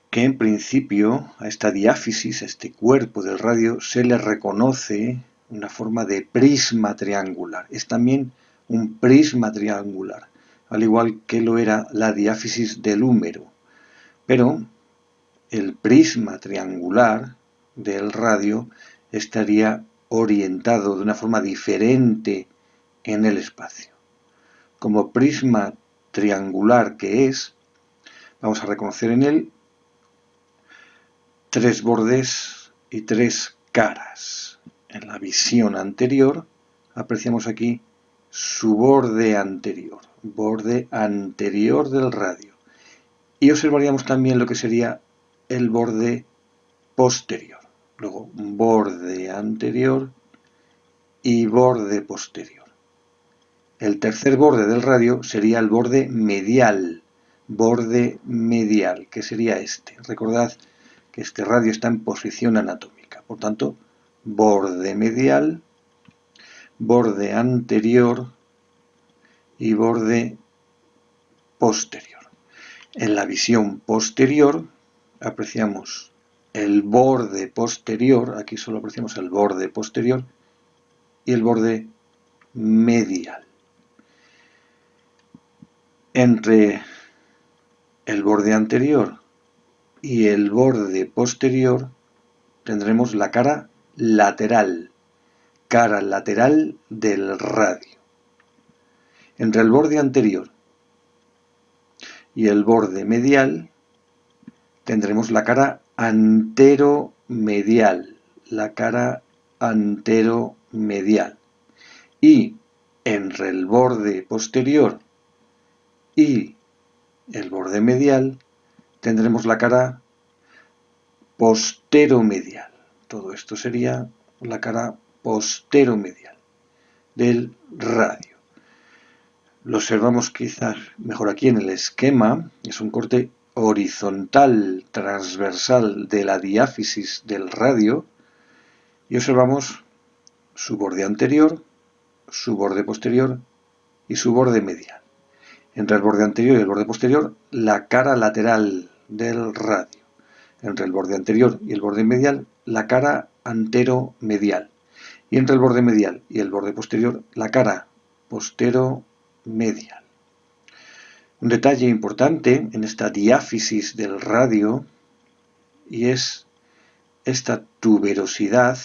que en principio a esta diáfisis, a este cuerpo del radio, se le reconoce una forma de prisma triangular. Es también un prisma triangular, al igual que lo era la diáfisis del húmero. Pero el prisma triangular del radio estaría orientado de una forma diferente en el espacio. Como prisma triangular que es, vamos a reconocer en él 3 bordes y 3 caras. En la visión anterior apreciamos aquí su borde anterior del radio. Y observaríamos también lo que sería el borde posterior. Luego, borde anterior y borde posterior. El tercer borde del radio sería el borde medial, que sería este. Recordad que este radio está en posición anatómica. Por tanto, borde medial, borde anterior y borde posterior. En la visión posterior apreciamos el borde posterior, aquí solo apreciamos el borde posterior y el borde medial. Entre el borde anterior y el borde posterior tendremos la cara lateral del radio. Entre el borde anterior y el borde medial tendremos la cara anteromedial, y entre el borde posterior y el borde medial tendremos la cara posteromedial. Todo esto sería la cara posteromedial del radio. Lo observamos quizás mejor aquí en el esquema. Es un corte horizontal transversal de la diáfisis del radio y observamos su borde anterior, su borde posterior y su borde medial. Entre el borde anterior y el borde posterior, la cara lateral del radio. Entre el borde anterior y el borde medial, la cara anteromedial. Y entre el borde medial y el borde posterior, la cara posteromedial. Un detalle importante en esta diáfisis del radio y es esta tuberosidad,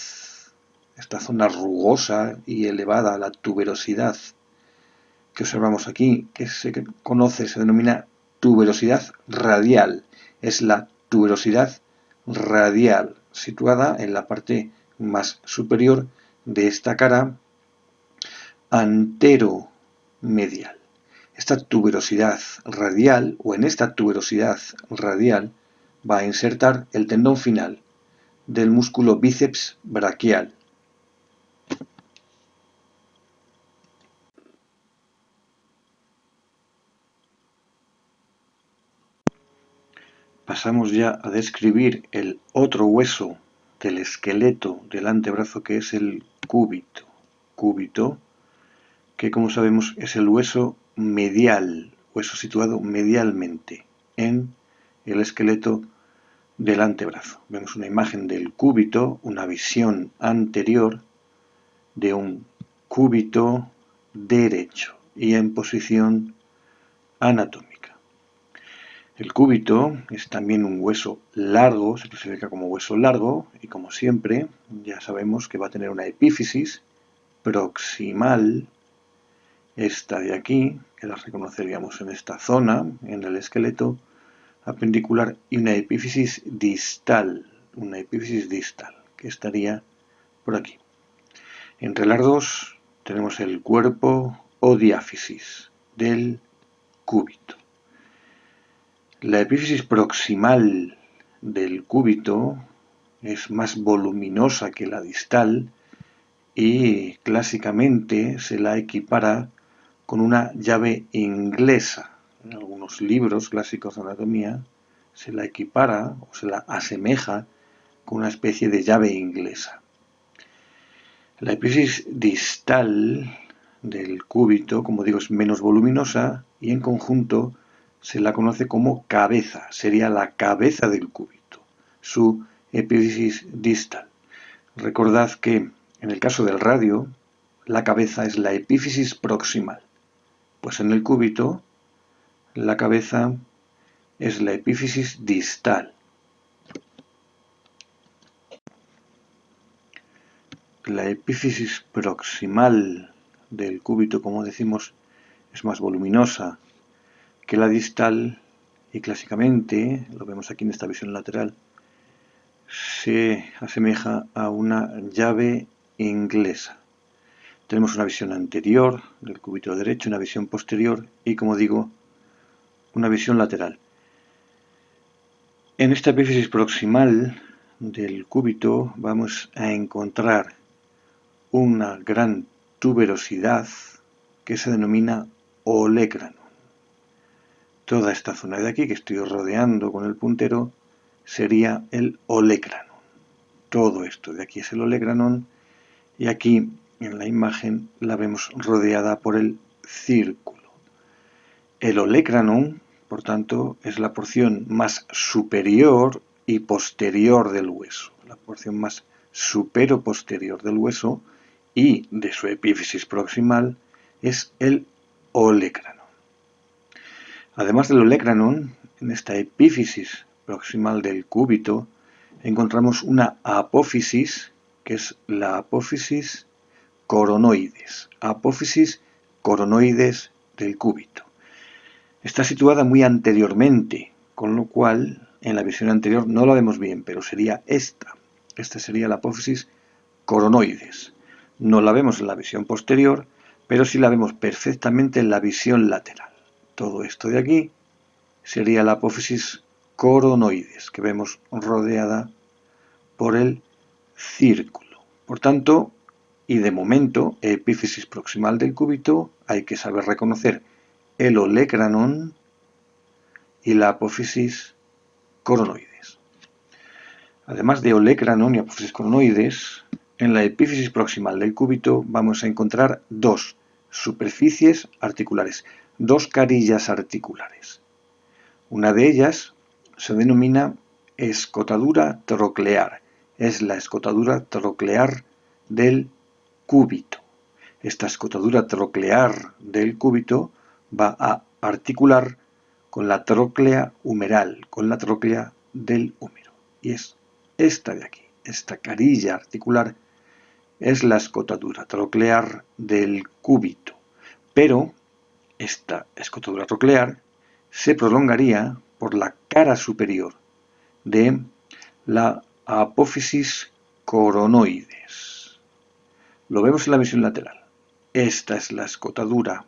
esta zona rugosa y elevada, la tuberosidad que observamos aquí, que se denomina tuberosidad radial. Es la tuberosidad radial, situada en la parte más superior de esta cara anteromedial. Esta tuberosidad radial, o en esta tuberosidad radial, va a insertar el tendón final del músculo bíceps braquial. Pasamos ya a describir el otro hueso del esqueleto del antebrazo, que es el cúbito. Cúbito, que como sabemos es el hueso medial, hueso situado medialmente en el esqueleto del antebrazo. Vemos una imagen del cúbito, una visión anterior de un cúbito derecho y en posición anatómica. El cúbito es también un hueso largo, se clasifica como hueso largo y como siempre ya sabemos que va a tener una epífisis proximal, esta de aquí, que la reconoceríamos en esta zona, en el esqueleto apendicular, y una epífisis distal, que estaría por aquí. Entre las dos tenemos el cuerpo o diáfisis del cúbito. La epífisis proximal del cúbito es más voluminosa que la distal y clásicamente se la equipara con una llave inglesa. En algunos libros clásicos de anatomía se la equipara o se la asemeja con una especie de llave inglesa. La epífisis distal del cúbito, como digo, es menos voluminosa y en conjunto se la conoce como cabeza, sería la cabeza del cúbito, su epífisis distal. Recordad que en el caso del radio, la cabeza es la epífisis proximal, pues en el cúbito la cabeza es la epífisis distal. La epífisis proximal del cúbito, como decimos, es más voluminosa que la distal, y clásicamente, lo vemos aquí en esta visión lateral, se asemeja a una llave inglesa. Tenemos una visión anterior del cúbito derecho, una visión posterior y, como digo, una visión lateral. En esta epífisis proximal del cúbito vamos a encontrar una gran tuberosidad que se denomina olecranon. Toda esta zona de aquí que estoy rodeando con el puntero sería el olecranon. Todo esto de aquí es el olecranon y aquí en la imagen la vemos rodeada por el círculo. El olecranon, por tanto, es la porción más superior y posterior del hueso, la porción más supero-posterior del hueso, y de su epífisis proximal es el olecranon. Además del olecranon, en esta epífisis proximal del cúbito encontramos una apófisis, que es la apófisis coronoides, apófisis coronoides del cúbito. Está situada muy anteriormente, con lo cual en la visión anterior no la vemos bien, pero sería esta. Esta sería la apófisis coronoides. No la vemos en la visión posterior, pero sí la vemos perfectamente en la visión lateral. Todo esto de aquí sería la apófisis coronoides, que vemos rodeada por el círculo. Por tanto, y de momento, epífisis proximal del cúbito, hay que saber reconocer el olecranon y la apófisis coronoides. Además de olecranon y apófisis coronoides, en la epífisis proximal del cúbito vamos a encontrar dos superficies articulares, dos carillas articulares. Una de ellas se denomina escotadura troclear, es la escotadura troclear del cúbito. Esta escotadura troclear del cúbito va a articular con la tróclea humeral, con la tróclea del húmero. Y es esta de aquí, esta carilla articular, es la escotadura troclear del cúbito. Pero esta escotadura troclear se prolongaría por la cara superior de la apófisis coronoides. Lo vemos en la visión lateral. Esta es la escotadura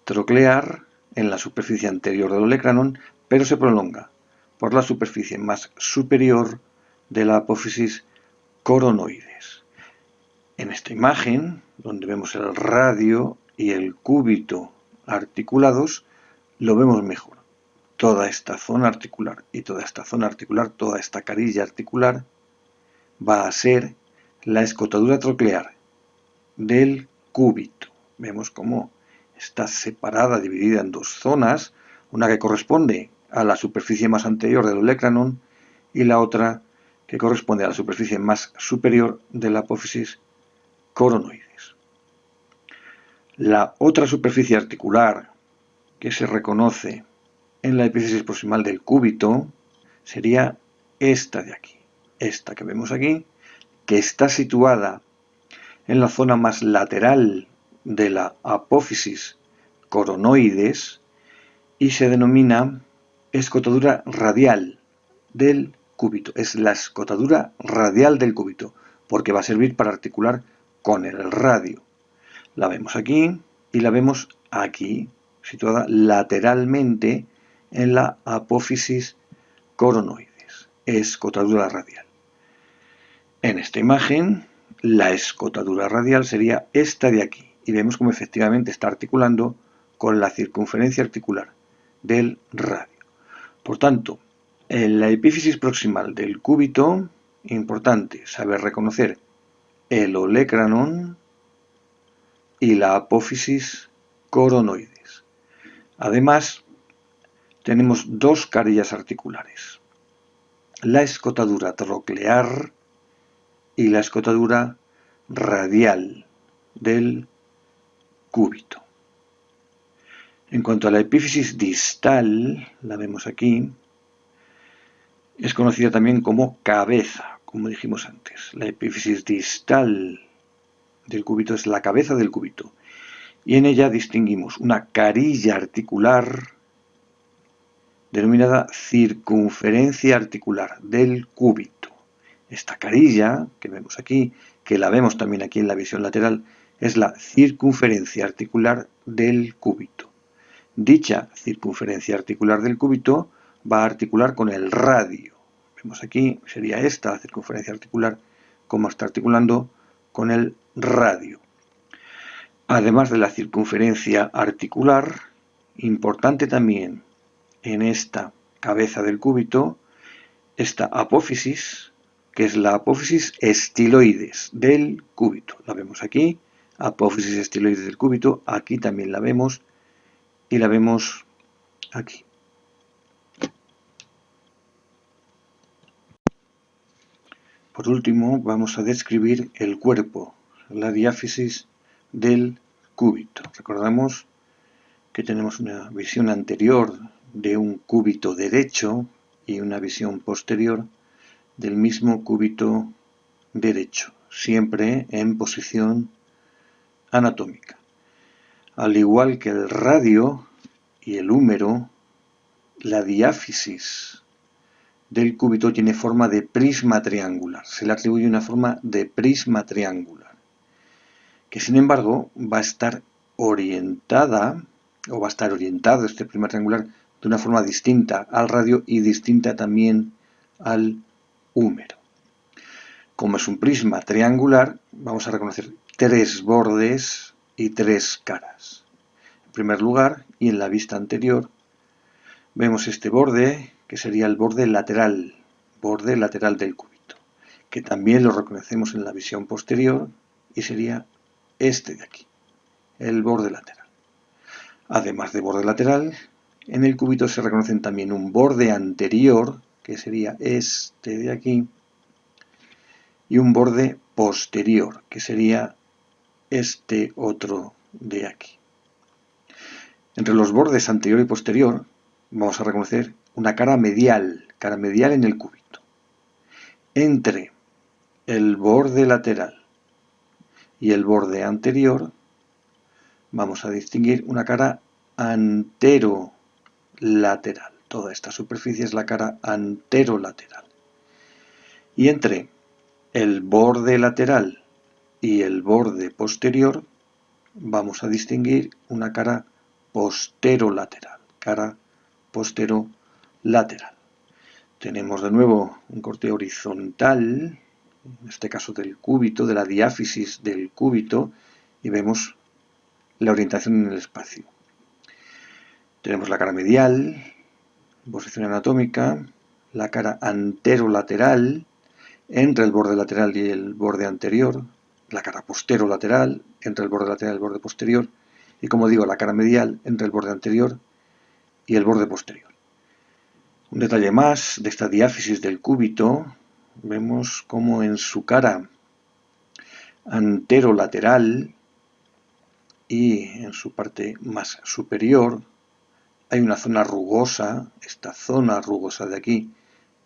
troclear en la superficie anterior del olecranon, pero se prolonga por la superficie más superior de la apófisis coronoides. En esta imagen, donde vemos el radio y el cúbito articulados, lo vemos mejor. Toda esta zona articular y toda esta zona articular, toda esta carilla articular, va a ser la escotadura troclear del cúbito. Vemos cómo está separada, dividida en dos zonas, una que corresponde a la superficie más anterior del olecranon y la otra que corresponde a la superficie más superior de la apófisis coronoides. La otra superficie articular que se reconoce en la epífisis proximal del cúbito sería esta de aquí, esta que vemos aquí, que está situada en la zona más lateral de la apófisis coronoides y se denomina escotadura radial del cúbito. Es la escotadura radial del cúbito, porque va a servir para articular con el radio. La vemos aquí y la vemos aquí, situada lateralmente en la apófisis coronoides, escotadura radial. En esta imagen, la escotadura radial sería esta de aquí, y vemos cómo efectivamente está articulando con la circunferencia articular del radio. Por tanto, en la epífisis proximal del cúbito, importante saber reconocer el olecranon y la apófisis coronoides. Además, tenemos dos carillas articulares, la escotadura troclear y la escotadura radial del cúbito. En cuanto a la epífisis distal, la vemos aquí, es conocida también como cabeza, como dijimos antes. La epífisis distal del cúbito es la cabeza del cúbito. y en ella distinguimos una carilla articular denominada circunferencia articular del cúbito. Esta carilla que vemos aquí, que la vemos también aquí en la visión lateral, es la circunferencia articular del cúbito. Dicha circunferencia articular del cúbito va a articular con el radio. Vemos aquí, sería esta la circunferencia articular, como está articulando con el radio. Además de la circunferencia articular, importante también en esta cabeza del cúbito, esta apófisis, que es la apófisis estiloides del cúbito. La vemos aquí, apófisis estiloides del cúbito, aquí también la vemos y la vemos aquí. Por último, vamos a describir el cuerpo, la diáfisis del cúbito. Recordamos que tenemos una visión anterior de un cúbito derecho y una visión posterior del mismo cúbito derecho, siempre en posición anatómica. Al igual que el radio y el húmero, la diáfisis del cúbito tiene forma de prisma triangular. Se le atribuye una forma de prisma triangular, que sin embargo va a estar orientada, o va a estar orientado este prisma triangular de una forma distinta al radio y distinta también al húmero. Como es un prisma triangular, vamos a reconocer tres bordes y tres caras. En primer lugar, y en la vista anterior, vemos este borde, que sería el borde lateral del cúbito, que también lo reconocemos en la visión posterior y sería este de aquí, el borde lateral. Además de borde lateral, en el cúbito se reconocen también un borde anterior, que sería este de aquí, y un borde posterior, que sería este otro de aquí. Entre los bordes anterior y posterior vamos a reconocer una cara medial en el cúbito. Entre el borde lateral y el borde anterior vamos a distinguir una cara anterolateral. Toda esta superficie es la cara anterolateral. Y entre el borde lateral y el borde posterior vamos a distinguir una cara posterolateral. Tenemos de nuevo un corte horizontal, en este caso del cúbito, de la diáfisis del cúbito, y vemos la orientación en el espacio. Tenemos la cara medial, en posición anatómica, la cara anterolateral, entre el borde lateral y el borde anterior, la cara posterolateral, entre el borde lateral y el borde posterior, y como digo, la cara medial, entre el borde anterior y el borde posterior. Un detalle más de esta diáfisis del cúbito, vemos como en su cara anterolateral y en su parte más superior hay una zona rugosa, esta zona rugosa de aquí,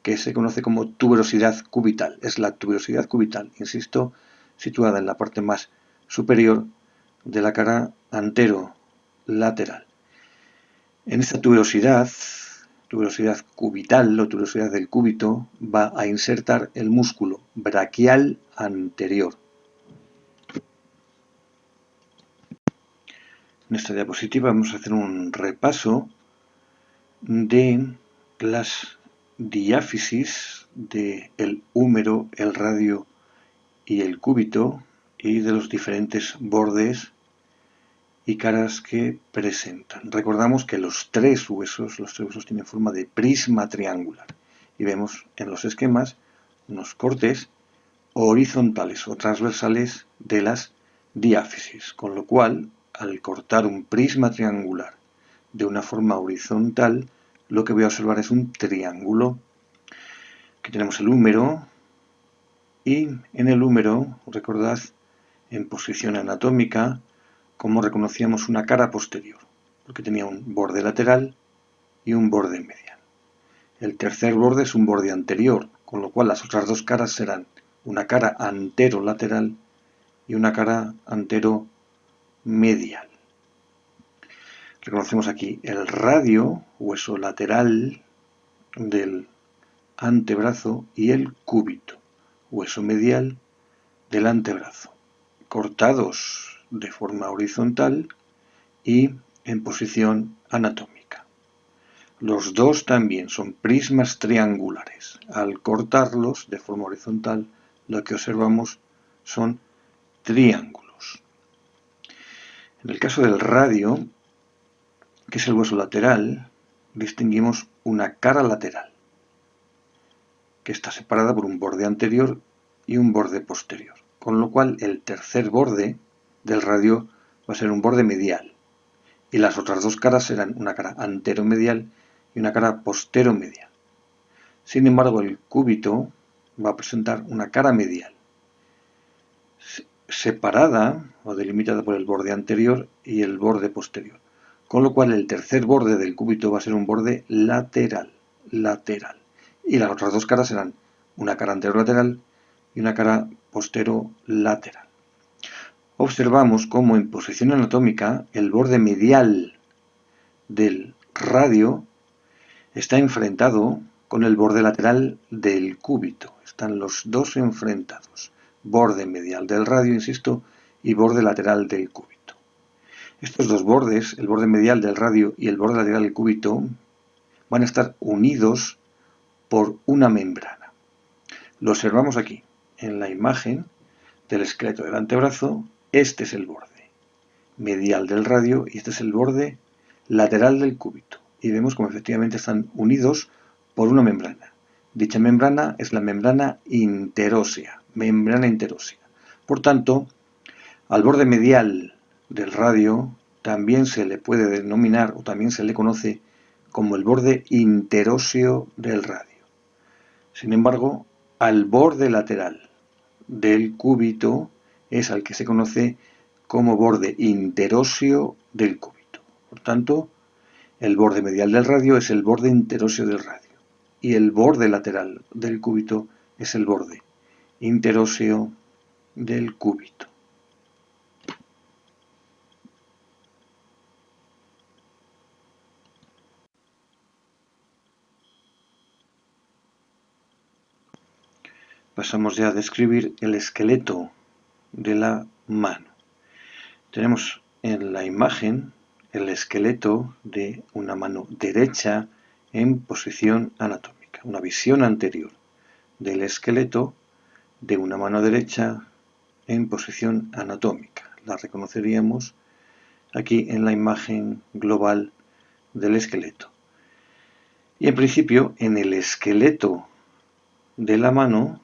que se conoce como tuberosidad cubital. Es la tuberosidad cubital, insisto, situada en la parte más superior de la cara anterolateral. En esta tuberosidad cubital o tuberosidad del cúbito va a insertar el músculo braquial anterior. En esta diapositiva vamos a hacer un repaso de las diáfisis del húmero, el radio y el cúbito y de los diferentes bordes y caras que presentan. Recordamos que los tres huesos tienen forma de prisma triangular y vemos en los esquemas unos cortes horizontales o transversales de las diáfisis, con lo cual al cortar un prisma triangular de una forma horizontal, lo que voy a observar es un triángulo. Aquí tenemos el húmero y en el húmero, recordad, en posición anatómica, como reconocíamos una cara posterior, porque tenía un borde lateral y un borde medial. El tercer borde es un borde anterior, con lo cual las otras dos caras serán una cara anterolateral y una cara anteromedial. Reconocemos aquí el radio, hueso lateral del antebrazo, y el cúbito, hueso medial del antebrazo, cortados de forma horizontal y en posición anatómica. Los dos también son prismas triangulares. Al cortarlos de forma horizontal, lo que observamos son triángulos. En el caso del radio, que es el hueso lateral, distinguimos una cara lateral, que está separada por un borde anterior y un borde posterior, con lo cual el tercer borde del radio va a ser un borde medial, y las otras dos caras serán una cara anteromedial y una cara posteromedial. Sin embargo, el cúbito va a presentar una cara medial, separada o delimitada por el borde anterior y el borde posterior, con lo cual el tercer borde del cúbito va a ser un borde lateral, y las otras dos caras serán una cara anterolateral y una cara posterolateral. Observamos cómo en posición anatómica el borde medial del radio está enfrentado con el borde lateral del cúbito. Están los dos enfrentados. Borde medial del radio, insisto, y borde lateral del cúbito. Estos dos bordes, el borde medial del radio y el borde lateral del cúbito, van a estar unidos por una membrana. Lo observamos aquí, en la imagen del esqueleto del antebrazo. Este es el borde medial del radio y este es el borde lateral del cúbito. Y vemos como efectivamente están unidos por una membrana. Dicha membrana es la membrana interósea, Por tanto, al borde medial del radio también se le puede denominar o también se le conoce como el borde interóseo del radio. Sin embargo, al borde lateral del cúbito es al que se conoce como borde interóseo del cúbito. Por tanto, el borde medial del radio es el borde interóseo del radio y el borde lateral del cúbito es el borde interóseo del cúbito. Pasamos ya a describir el esqueleto de la mano. Tenemos en la imagen el esqueleto de una mano derecha en posición anatómica, una visión anterior del esqueleto de una mano derecha en posición anatómica. La reconoceríamos aquí en la imagen global del esqueleto. Y en principio, en el esqueleto de la mano,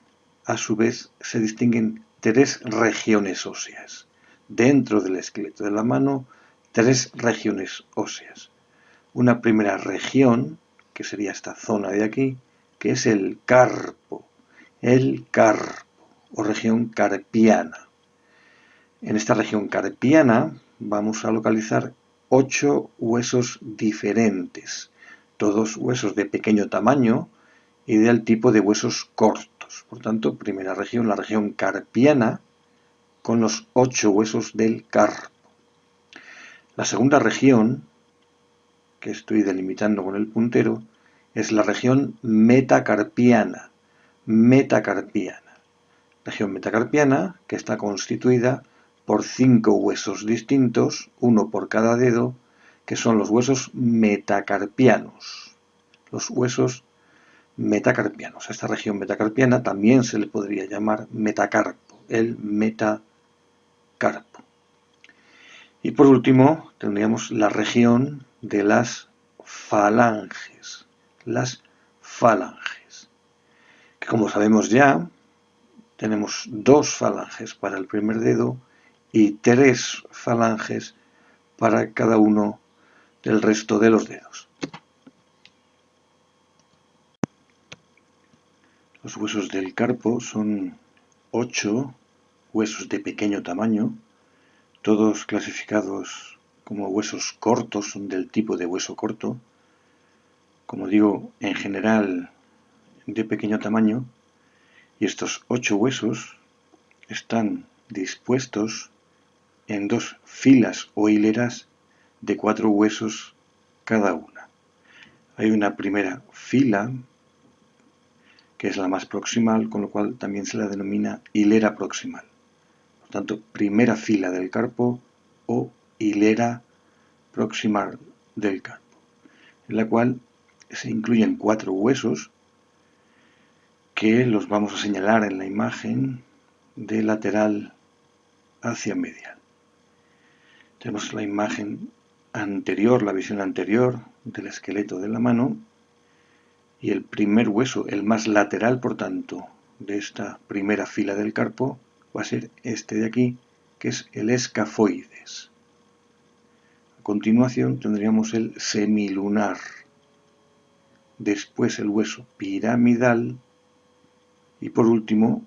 a su vez, se distinguen tres regiones óseas. Dentro del esqueleto de la mano, tres regiones óseas. Una primera región, que sería esta zona de aquí, que es el carpo, o región carpiana. En esta región carpiana vamos a localizar 8 huesos diferentes, todos huesos de pequeño tamaño y del tipo de huesos cortos. Por tanto, primera región, la región carpiana, con los 8 huesos del carpo. La segunda región, que estoy delimitando con el puntero, es la región metacarpiana. Región metacarpiana que está constituida por 5 huesos distintos, uno por cada dedo, que son los huesos metacarpianos. Los huesos metacarpianos. A esta región metacarpiana también se le podría llamar metacarpo, el metacarpo. Y por último tendríamos la región de las falanges. Que como sabemos ya, tenemos 2 falanges para el primer dedo y 3 falanges para cada uno del resto de los dedos. Los huesos del carpo son 8 huesos de pequeño tamaño, todos clasificados como huesos cortos, son del tipo de hueso corto, como digo, en general de pequeño tamaño, y estos 8 huesos están dispuestos en 2 filas o hileras de 4 huesos cada una. Hay una primera fila, que es la más proximal, con lo cual también se la denomina hilera proximal. Por tanto, primera fila del carpo o hilera proximal del carpo, en la cual se incluyen 4 huesos que los vamos a señalar en la imagen de lateral hacia medial. Tenemos la imagen anterior, la visión anterior del esqueleto de la mano, y el primer hueso, el más lateral, por tanto, de esta primera fila del carpo, va a ser este de aquí, que es el escafoides. A continuación tendríamos el semilunar, después el hueso piramidal y por último,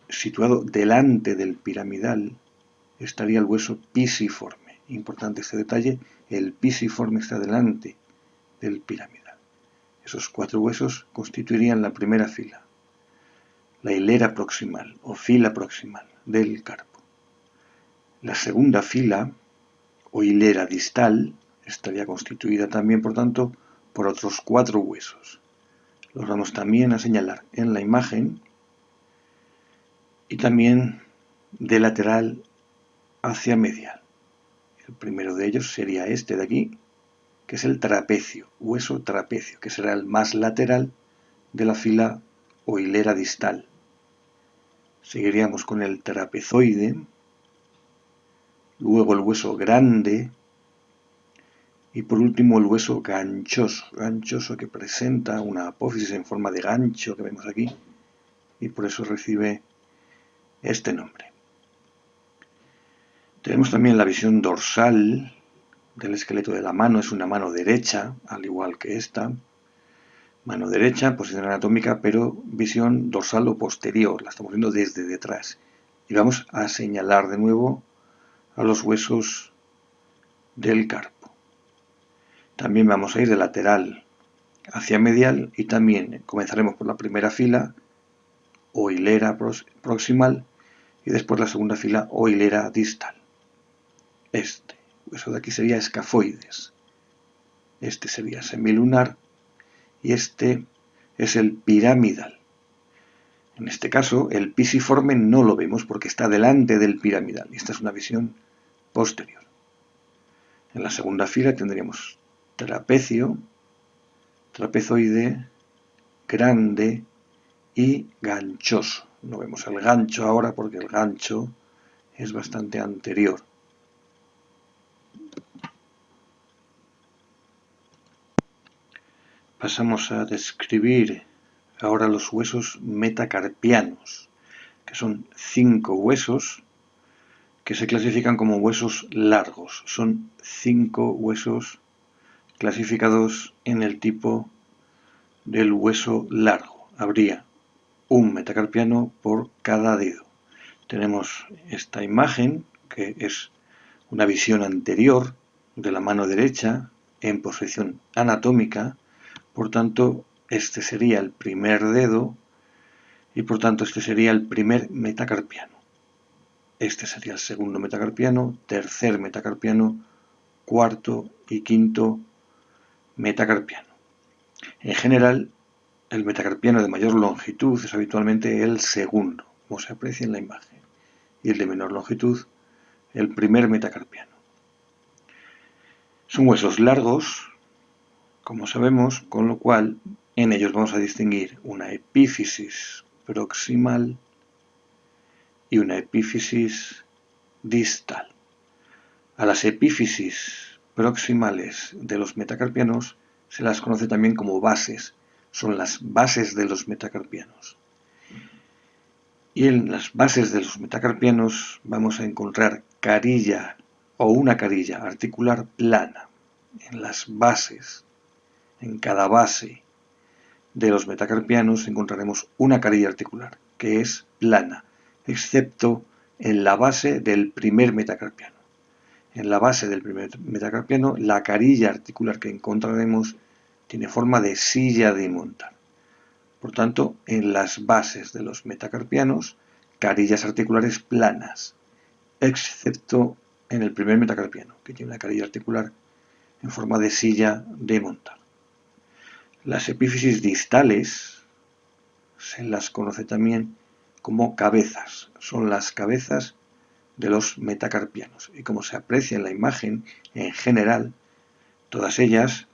situado delante del piramidal, estaría el hueso pisiforme. Importante este detalle, el pisiforme está delante del piramidal. Esos 4 huesos constituirían la primera fila, la hilera proximal o fila proximal del carpo. La segunda fila o hilera distal estaría constituida también, por tanto, por otros 4 huesos. Los vamos también a señalar en la imagen y también de lateral hacia medial. El primero de ellos sería este de aquí, que es el trapecio, hueso trapecio, que será el más lateral de la fila o hilera distal. Seguiríamos con el trapezoide, luego el hueso grande y por último el hueso ganchoso que presenta una apófisis en forma de gancho que vemos aquí y por eso recibe este nombre. Tenemos también la visión dorsal del esqueleto de la mano, es una mano derecha, al igual que esta. Mano derecha, posición anatómica, pero visión dorsal o posterior, la estamos viendo desde detrás. Y vamos a señalar de nuevo a los huesos del carpo. También vamos a ir de lateral hacia medial y también comenzaremos por la primera fila o hilera proximal y después la segunda fila o hilera distal. Este hueso de aquí sería escafoides, este sería semilunar y este es el piramidal. En este caso, el pisiforme no lo vemos porque está delante del piramidal y esta es una visión posterior. En la segunda fila tendríamos trapecio, trapezoide, grande y ganchoso. No vemos el gancho ahora porque el gancho es bastante anterior. Pasamos a describir ahora los huesos metacarpianos, que son 5 huesos que se clasifican como huesos largos. Son 5 huesos clasificados en el tipo del hueso largo. Habría un metacarpiano por cada dedo. Tenemos esta imagen, que es una visión anterior de la mano derecha en posición anatómica. Por tanto, este sería el primer dedo y por tanto este sería el primer metacarpiano. Este sería el segundo metacarpiano, tercer metacarpiano, cuarto y quinto metacarpiano. En general, el metacarpiano de mayor longitud es habitualmente el segundo, como se aprecia en la imagen, y el de menor longitud, el primer metacarpiano. Son huesos largos, como sabemos, con lo cual en ellos vamos a distinguir una epífisis proximal y una epífisis distal. A las epífisis proximales de los metacarpianos se las conoce también como bases, son las bases de los metacarpianos. Y en las bases de los metacarpianos vamos a encontrar carilla o una carilla articular plana. En las bases, en cada base de los metacarpianos encontraremos una carilla articular que es plana, excepto en la base del primer metacarpiano. En la base del primer metacarpiano, la carilla articular que encontraremos tiene forma de silla de montar. Por tanto, en las bases de los metacarpianos, carillas articulares planas, excepto en el primer metacarpiano, que tiene una carilla articular en forma de silla de montar. Las epífisis distales se las conoce también como cabezas. Son las cabezas de los metacarpianos. Y como se aprecia en la imagen, en general, todas ellas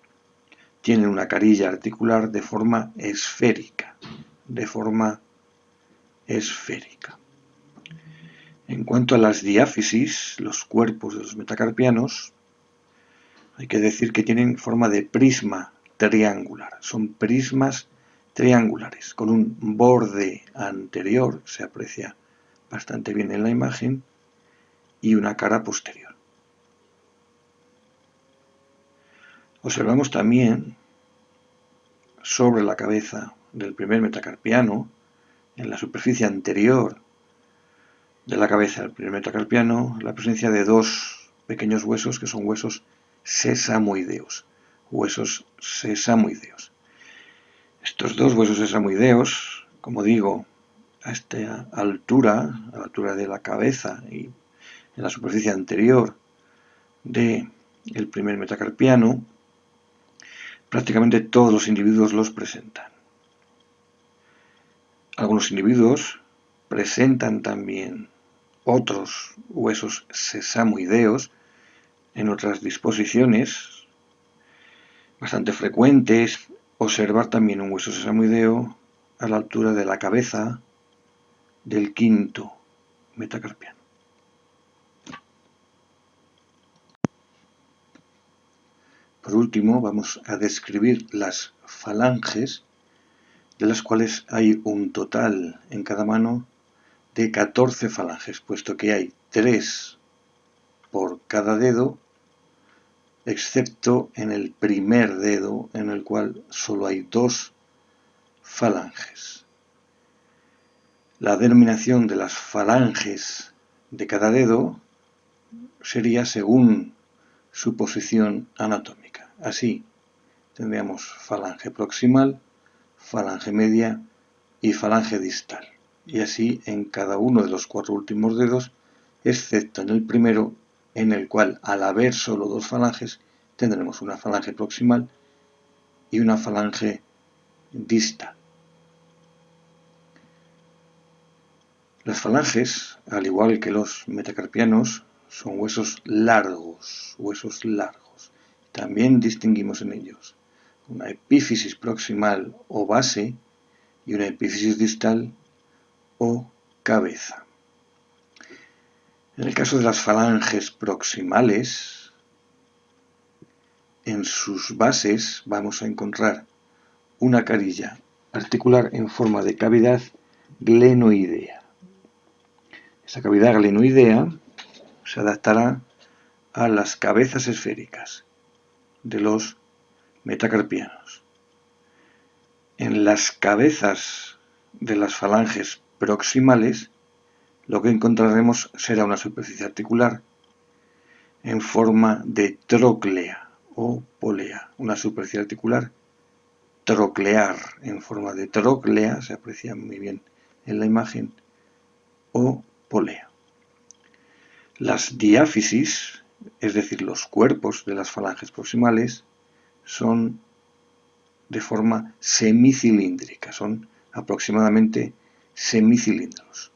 tienen una carilla articular de forma esférica. En cuanto a las diáfisis, los cuerpos de los metacarpianos, hay que decir que tienen forma de prisma triangular. Son prismas triangulares con un borde anterior, se aprecia bastante bien en la imagen, y una cara posterior. Observamos también sobre la cabeza del primer metacarpiano, en la superficie anterior de la cabeza del primer metacarpiano, la presencia de dos pequeños huesos que son huesos sesamoideos. Estos dos huesos sesamoideos, como digo, a esta altura, a la altura de la cabeza y en la superficie anterior del primer metacarpiano, prácticamente todos los individuos los presentan. Algunos individuos presentan también otros huesos sesamoideos en otras disposiciones. Bastante frecuente es observar también un hueso sesamoideo a la altura de la cabeza del quinto metacarpiano. Por último, vamos a describir las falanges, de las cuales hay un total en cada mano de 14 falanges, puesto que hay 3 por cada dedo, excepto en el primer dedo, en el cual solo hay 2 falanges. La denominación de las falanges de cada dedo sería según su posición anatómica. Así tendríamos falange proximal, falange media y falange distal. Y así en cada uno de los 4 últimos dedos, excepto en el primero, en el cual al haber solo 2 falanges, tendremos una falange proximal y una falange distal. Las falanges, al igual que los metacarpianos, son huesos largos. También distinguimos en ellos una epífisis proximal o base y una epífisis distal o cabeza. En el caso de las falanges proximales, en sus bases vamos a encontrar una carilla articular en forma de cavidad glenoidea. Esa cavidad glenoidea se adaptará a las cabezas esféricas de los metacarpianos. En las cabezas de las falanges proximales, lo que encontraremos será una superficie articular en forma de tróclea o polea. Una superficie articular troclear en forma de tróclea, se aprecia muy bien en la imagen, o polea. Las diáfisis, es decir, los cuerpos de las falanges proximales, son de forma semicilíndrica, son aproximadamente semicilindros.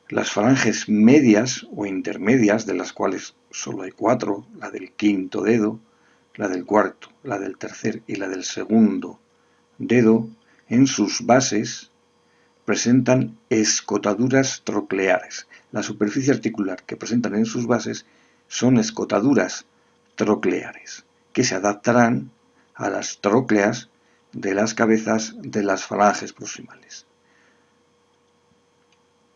Las falanges medias o intermedias, de las cuales solo hay 4, la del quinto dedo, la del cuarto, la del tercer y la del segundo dedo, en sus bases presentan escotaduras trocleares. La superficie articular que presentan en sus bases son escotaduras trocleares, que se adaptarán a las trócleas de las cabezas de las falanges proximales.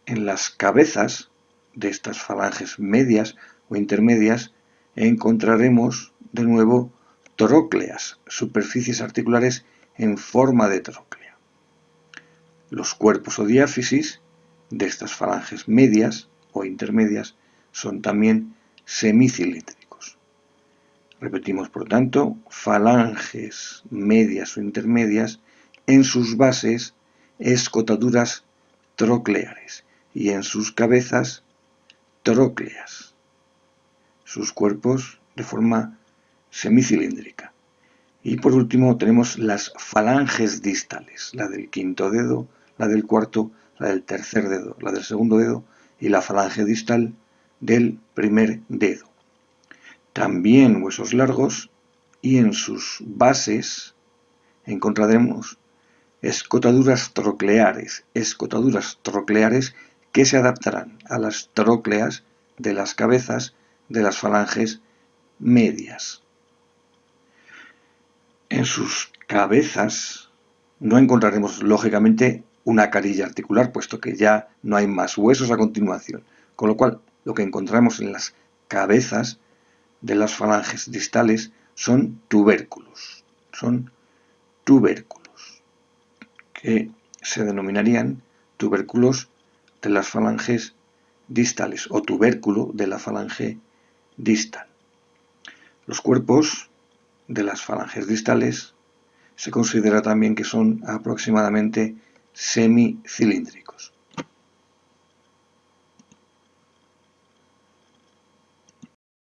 En las cabezas de estas falanges medias o intermedias encontraremos de nuevo trócleas, superficies articulares en forma de tróclea. Los cuerpos o diáfisis de estas falanges medias o intermedias son también semicilíndricos. Repetimos, por tanto, falanges medias o intermedias, en sus bases escotaduras trocleares y en sus cabezas trócleas. Sus cuerpos de forma semicilíndrica. Y por último tenemos las falanges distales, la del quinto dedo, la del cuarto, la del tercer dedo, la del segundo dedo y la falange distal del primer dedo. También huesos largos, y en sus bases encontraremos escotaduras trocleares que se adaptarán a las trócleas de las cabezas de las falanges medias. En sus cabezas no encontraremos lógicamente una carilla articular, puesto que ya no hay más huesos a continuación, con lo cual lo que encontramos en las cabezas de las falanges distales son tubérculos, que se denominarían tubérculos de las falanges distales o tubérculo de la falange distal. Los cuerpos de las falanges distales se considera también que son aproximadamente semicilíndricos.